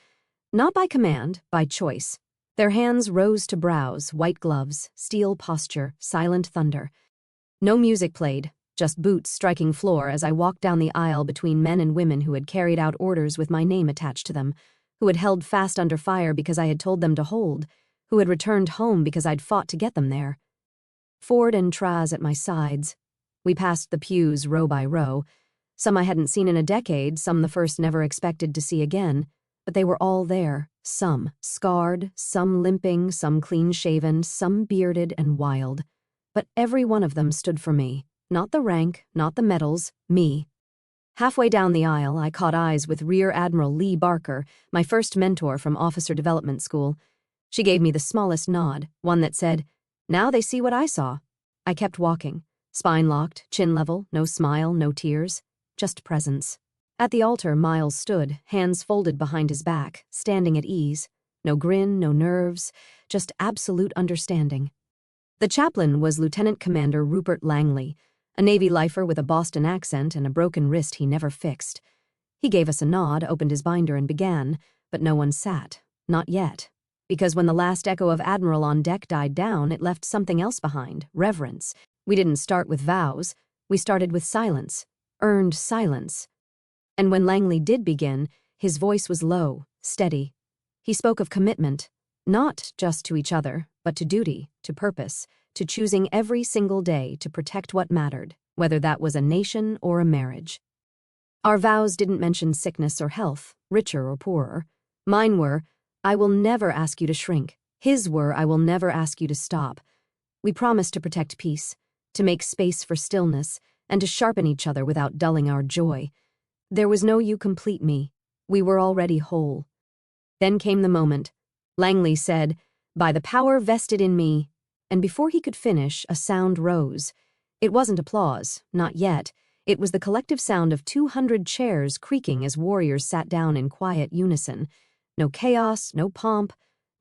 Not by command, by choice. Their hands rose to brows, white gloves, steel posture, silent thunder. No music played, just boots striking floor as I walked down the aisle between men and women who had carried out orders with my name attached to them, who had held fast under fire because I had told them to hold, who had returned home because I'd fought to get them there. Ford and Traz at my sides. We passed the pews row by row. Some I hadn't seen in a decade, some the first never expected to see again, but they were all there, some scarred, some limping, some clean-shaven, some bearded and wild. But every one of them stood for me. Not the rank, not the medals, me. Halfway down the aisle, I caught eyes with Rear Admiral Lee Barker, my first mentor from Officer Development School. She gave me the smallest nod, one that said, "Now they see what I saw." I kept walking, spine locked, chin level, no smile, no tears, just presence. At the altar, Miles stood, hands folded behind his back, standing at ease. No grin, no nerves, just absolute understanding. The chaplain was Lieutenant Commander Rupert Langley, a Navy lifer with a Boston accent and a broken wrist he never fixed. He gave us a nod, opened his binder and began, but no one sat. Not yet. Because when the last echo of Admiral on deck died down, it left something else behind, reverence. We didn't start with vows. We started with silence. Earned silence. And when Langley did begin, his voice was low, steady. He spoke of commitment, not just to each other, but to duty, to purpose, to choosing every single day to protect what mattered, whether that was a nation or a marriage. Our vows didn't mention sickness or health, richer or poorer. Mine were, "I will never ask you to shrink." His were, "I will never ask you to stop." We promised to protect peace, to make space for stillness, and to sharpen each other without dulling our joy. There was no "you complete me." We were already whole. Then came the moment. Langley said, "By the power vested in me," and before he could finish, a sound rose. It wasn't applause, not yet. It was the collective sound of 200 chairs creaking as warriors sat down in quiet unison. No chaos, no pomp,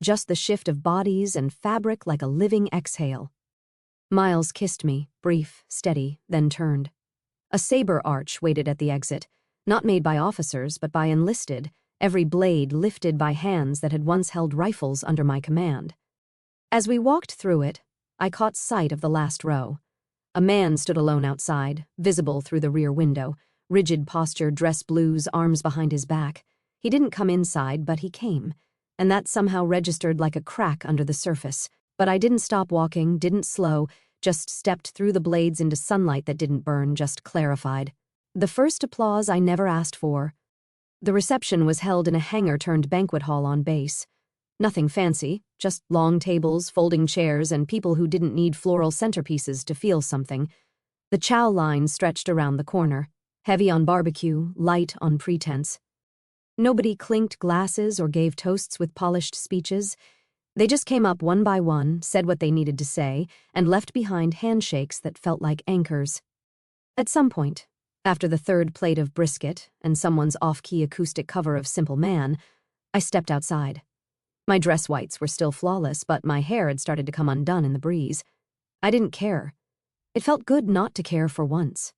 just the shift of bodies and fabric like a living exhale. Miles kissed me, brief, steady, then turned. A saber arch waited at the exit, not made by officers but by enlisted, every blade lifted by hands that had once held rifles under my command. As we walked through it, I caught sight of the last row. A man stood alone outside, visible through the rear window, rigid posture, dress blues, arms behind his back. He didn't come inside, but he came, and that somehow registered like a crack under the surface. But I didn't stop walking, didn't slow, just stepped through the blades into sunlight that didn't burn, just clarified. The first applause I never asked for. The reception was held in a hangar-turned-banquet hall on base. Nothing fancy, just long tables, folding chairs, and people who didn't need floral centerpieces to feel something. The chow line stretched around the corner, heavy on barbecue, light on pretense. Nobody clinked glasses or gave toasts with polished speeches. They just came up one by one, said what they needed to say, and left behind handshakes that felt like anchors. At some point, after the third plate of brisket and someone's off-key acoustic cover of Simple Man, I stepped outside. My dress whites were still flawless, but my hair had started to come undone in the breeze. I didn't care. It felt good not to care for once.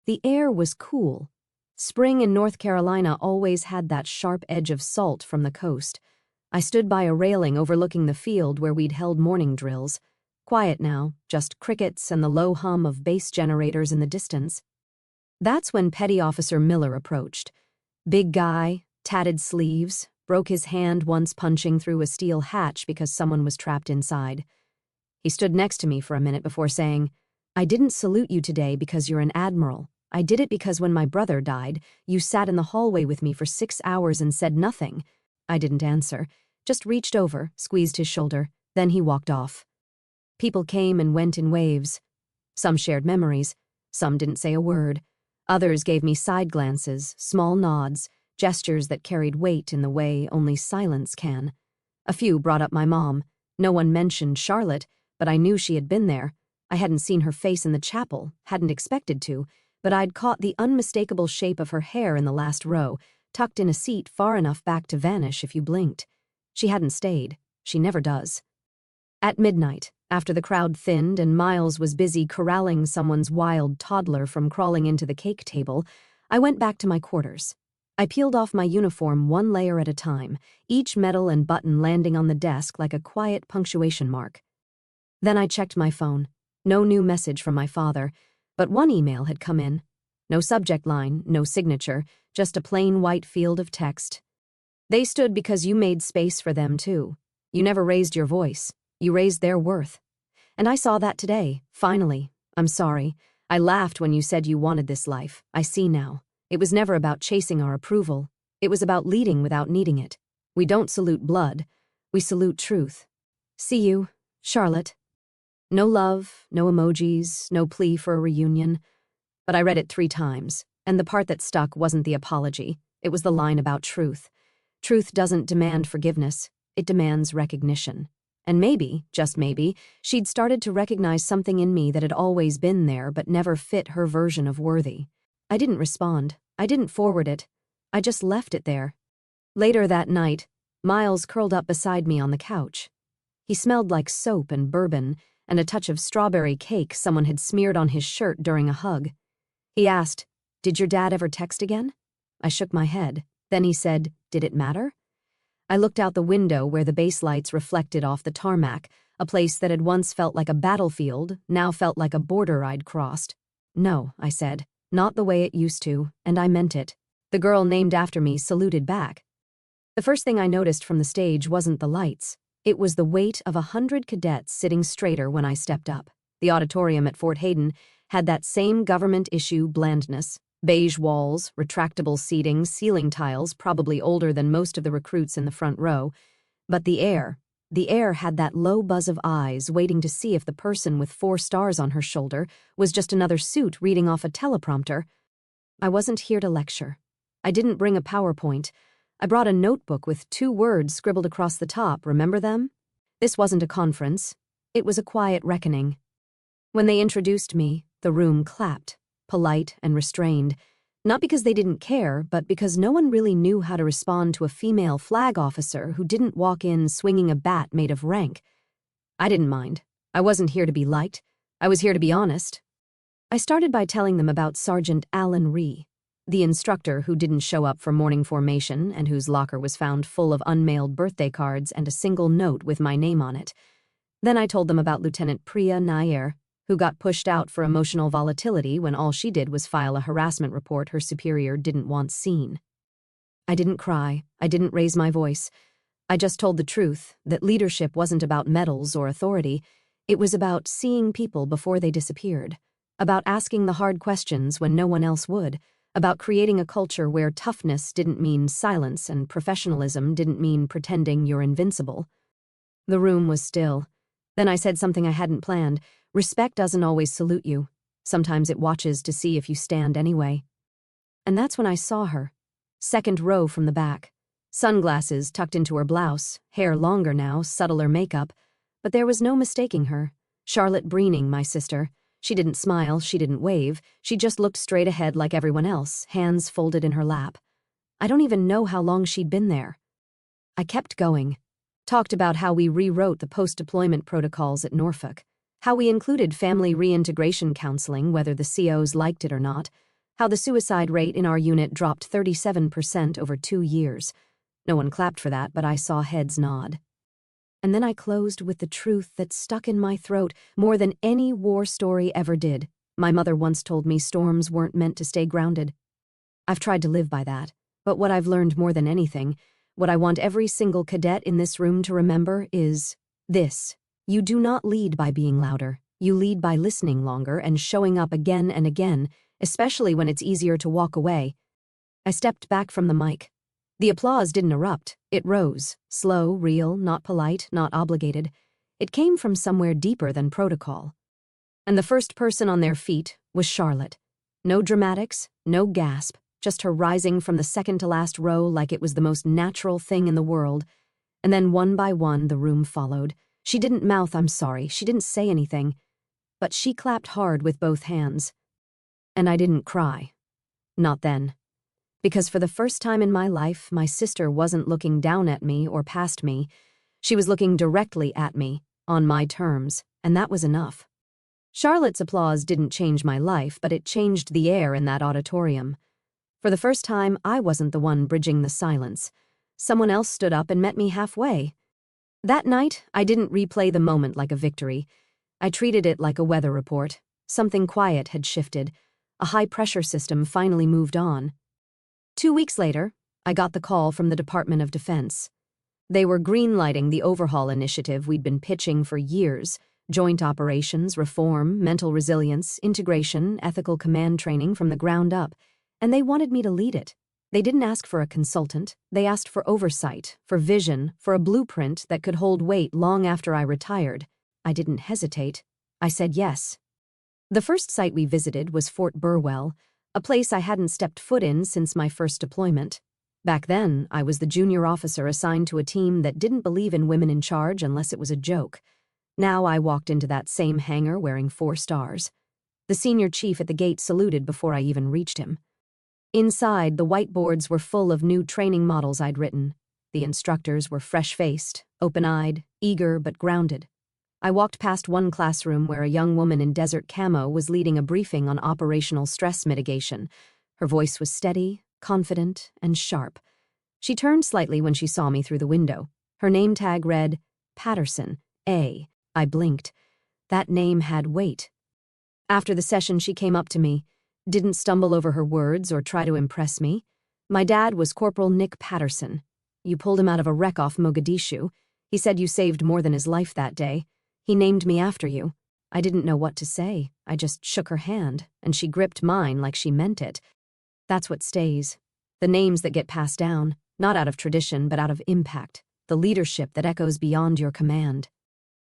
The air was cool. Spring in North Carolina always had that sharp edge of salt from the coast. I stood by a railing overlooking the field where we'd held morning drills. Quiet now, just crickets and the low hum of base generators in the distance. That's when Petty Officer Miller approached. Big guy, tatted sleeves, broke his hand once punching through a steel hatch because someone was trapped inside. He stood next to me for a minute before saying, "I didn't salute you today because you're an admiral. I did it because when my brother died, you sat in the hallway with me for 6 hours and said nothing." I didn't answer, just reached over, squeezed his shoulder, then he walked off. People came and went in waves. Some shared memories, some didn't say a word. Others gave me side glances, small nods, gestures that carried weight in the way only silence can. A few brought up my mom. No one mentioned Charlotte, but I knew she had been there. I hadn't seen her face in the chapel, hadn't expected to, but I'd caught the unmistakable shape of her hair in the last row, tucked in a seat far enough back to vanish if you blinked. She hadn't stayed. She never does. At midnight, after the crowd thinned and Miles was busy corralling someone's wild toddler from crawling into the cake table, I went back to my quarters. I peeled off my uniform one layer at a time, each medal and button landing on the desk like a quiet punctuation mark. Then I checked my phone. No new message from my father, but one email had come in. No subject line, no signature, just a plain white field of text. "They stood because you made space for them too. You never raised your voice. You raised their worth. And I saw that today, finally. I'm sorry. I laughed when you said you wanted this life. I see now. It was never about chasing our approval. It was about leading without needing it. We don't salute blood. We salute truth. See you, Charlotte." No love, no emojis, no plea for a reunion. But I read it 3 times, and the part that stuck wasn't the apology. It was the line about truth. Truth doesn't demand forgiveness. It demands recognition. And maybe, just maybe, she'd started to recognize something in me that had always been there but never fit her version of worthy. I didn't respond. I didn't forward it. I just left it there. Later that night, Miles curled up beside me on the couch. He smelled like soap and bourbon and a touch of strawberry cake someone had smeared on his shirt during a hug. He asked, "Did your dad ever text again?" I shook my head. Then he said, "Did it matter?" I looked out the window where the base lights reflected off the tarmac, a place that had once felt like a battlefield, now felt like a border I'd crossed. "No," I said, "not the way it used to," and I meant it. The girl named after me saluted back. The first thing I noticed from the stage wasn't the lights. It was the weight of 100 cadets sitting straighter when I stepped up. The auditorium at Fort Hayden had that same government-issue blandness. Beige walls, retractable seating, ceiling tiles probably older than most of the recruits in the front row. But the air had that low buzz of eyes waiting to see if the person with 4 stars on her shoulder was just another suit reading off a teleprompter. I wasn't here to lecture. I didn't bring a PowerPoint. I brought a notebook with 2 words scribbled across the top, remember them? This wasn't a conference. It was a quiet reckoning. When they introduced me, the room clapped, polite and restrained, not because they didn't care, but because no one really knew how to respond to a female flag officer who didn't walk in swinging a bat made of rank. I didn't mind. I wasn't here to be liked. I was here to be honest. I started by telling them about Sergeant Alan Ree, the instructor who didn't show up for morning formation and whose locker was found full of unmailed birthday cards and a single note with my name on it. Then I told them about Lieutenant Priya Nair, who got pushed out for emotional volatility when all she did was file a harassment report her superior didn't want seen. I didn't cry. I didn't raise my voice. I just told the truth, that leadership wasn't about medals or authority. It was about seeing people before they disappeared, about asking the hard questions when no one else would, about creating a culture where toughness didn't mean silence and professionalism didn't mean pretending you're invincible. The room was still. Then I said something I hadn't planned. Respect doesn't always salute you. Sometimes it watches to see if you stand anyway. And that's when I saw her. Second row from the back. Sunglasses tucked into her blouse, hair longer now, subtler makeup. But there was no mistaking her. Charlotte Breening, my sister. She didn't smile, she didn't wave. She just looked straight ahead like everyone else, hands folded in her lap. I don't even know how long she'd been there. I kept going. Talked about how we rewrote the post-deployment protocols at Norfolk, how we included family reintegration counseling whether the COs liked it or not, how the suicide rate in our unit dropped 37% over 2 years. No one clapped for that, but I saw heads nod. And then I closed with the truth that stuck in my throat more than any war story ever did. My mother once told me storms weren't meant to stay grounded. I've tried to live by that, but what I've learned more than anything, what I want every single cadet in this room to remember is this. You do not lead by being louder. You lead by listening longer and showing up again and again, especially when it's easier to walk away. I stepped back from the mic. The applause didn't erupt. It rose, slow, real, not polite, not obligated. It came from somewhere deeper than protocol. And the first person on their feet was Charlotte. No dramatics, no gasp, just her rising from the second to last row like it was the most natural thing in the world. And then one by one the room followed. She didn't mouth "I'm sorry," she didn't say anything. But she clapped hard with both hands. And I didn't cry. Not then. Because for the first time in my life, my sister wasn't looking down at me or past me. She was looking directly at me, on my terms, and that was enough. Charlotte's applause didn't change my life, but it changed the air in that auditorium. For the first time, I wasn't the one bridging the silence. Someone else stood up and met me halfway. That night, I didn't replay the moment like a victory. I treated it like a weather report. Something quiet had shifted. A high-pressure system finally moved on. 2 weeks later, I got the call from the Department of Defense. They were greenlighting the overhaul initiative we'd been pitching for years: joint operations, reform, mental resilience, integration, ethical command training from the ground up, and they wanted me to lead it. They didn't ask for a consultant. They asked for oversight, for vision, for a blueprint that could hold weight long after I retired. I didn't hesitate. I said yes. The first site we visited was Fort Burwell, a place I hadn't stepped foot in since my first deployment. Back then, I was the junior officer assigned to a team that didn't believe in women in charge unless it was a joke. Now I walked into that same hangar wearing 4 stars. The senior chief at the gate saluted before I even reached him. Inside, the whiteboards were full of new training models I'd written. The instructors were fresh-faced, open-eyed, eager but grounded. I walked past one classroom where a young woman in desert camo was leading a briefing on operational stress mitigation. Her voice was steady, confident, and sharp. She turned slightly when she saw me through the window. Her name tag read, Patterson, A. I blinked. That name had weight. After the session, she came up to me, didn't stumble over her words or try to impress me. My dad was Corporal Nick Patterson. You pulled him out of a wreck off Mogadishu. He said you saved more than his life that day. He named me after you. I didn't know what to say. I just shook her hand, and she gripped mine like she meant it. That's what stays. The names that get passed down, not out of tradition but out of impact. The leadership that echoes beyond your command.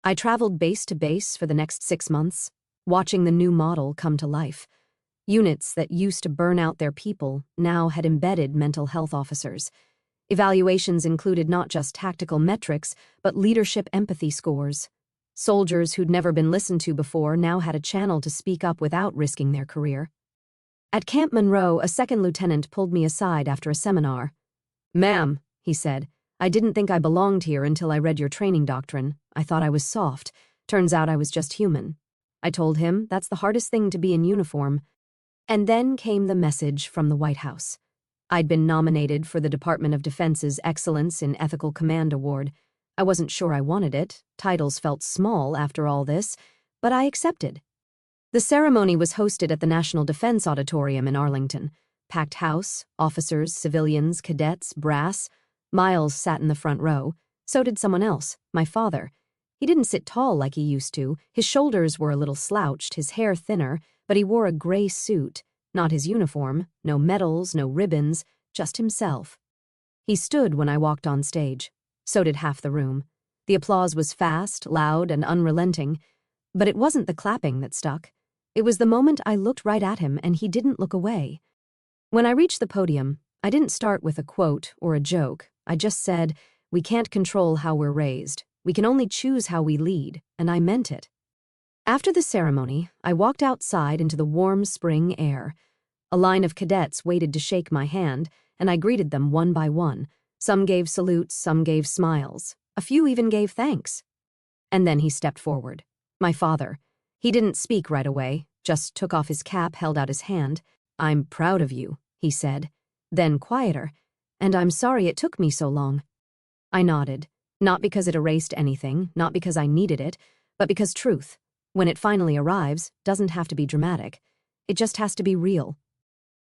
I traveled base to base for the next 6 months, watching the new model come to life. Units that used to burn out their people now had embedded mental health officers. Evaluations included not just tactical metrics, but leadership empathy scores. Soldiers who'd never been listened to before now had a channel to speak up without risking their career. At Camp Monroe, a second lieutenant pulled me aside after a seminar. "Ma'am," he said, "I didn't think I belonged here until I read your training doctrine. I thought I was soft. Turns out I was just human. I told him that's the hardest thing to be in uniform. And then came the message from the White House. I'd been nominated for the Department of Defense's Excellence in Ethical Command Award. I wasn't sure I wanted it. Titles felt small after all this, but I accepted. The ceremony was hosted at the National Defense Auditorium in Arlington. Packed house, officers, civilians, cadets, brass. Miles sat in the front row. So did someone else, my father. He didn't sit tall like he used to. His shoulders were a little slouched, his hair thinner, but he wore a gray suit. Not his uniform, no medals, no ribbons, just himself. He stood when I walked on stage. So did half the room. The applause was fast, loud, and unrelenting. But it wasn't the clapping that stuck. It was the moment I looked right at him and he didn't look away. When I reached the podium, I didn't start with a quote or a joke. I just said, "We can't control how we're raised. We can only choose how we lead," and I meant it. After the ceremony, I walked outside into the warm spring air. A line of cadets waited to shake my hand, and I greeted them one by one. Some gave salutes, some gave smiles. A few even gave thanks. And then he stepped forward. My father. He didn't speak right away, just took off his cap, held out his hand. "I'm proud of you," he said. Then quieter, "And I'm sorry it took me so long." I nodded, not because it erased anything, not because I needed it, but because truth, when it finally arrives, doesn't have to be dramatic. It just has to be real.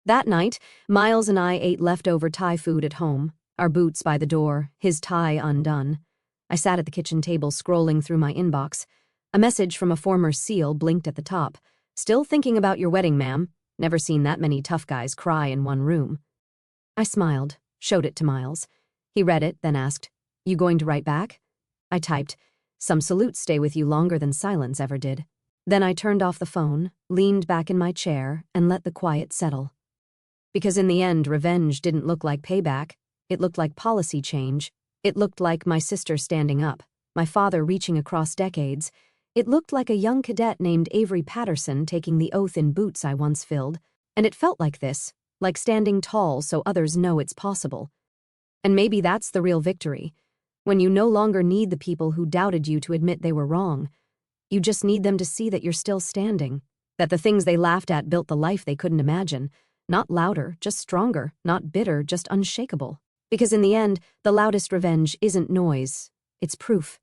That night, Miles and I ate leftover Thai food at home, our boots by the door, his tie undone. I sat at the kitchen table scrolling through my inbox. A message from a former SEAL blinked at the top. "Still thinking about your wedding, ma'am. Never seen that many tough guys cry in one room." I smiled, showed it to Miles. He read it, then asked, "You going to write back?" I typed, "Some salutes stay with you longer than silence ever did." Then I turned off the phone, leaned back in my chair, and let the quiet settle. Because in the end, revenge didn't look like payback. It looked like policy change. It looked like my sister standing up, my father reaching across decades. It looked like a young cadet named Avery Patterson taking the oath in boots I once filled. And it felt like this, like standing tall so others know it's possible. And maybe that's the real victory, when you no longer need the people who doubted you to admit they were wrong. You just need them to see that you're still standing, that the things they laughed at built the life they couldn't imagine. Not louder, just stronger, not bitter, just unshakable. Because in the end, the loudest revenge isn't noise, it's proof.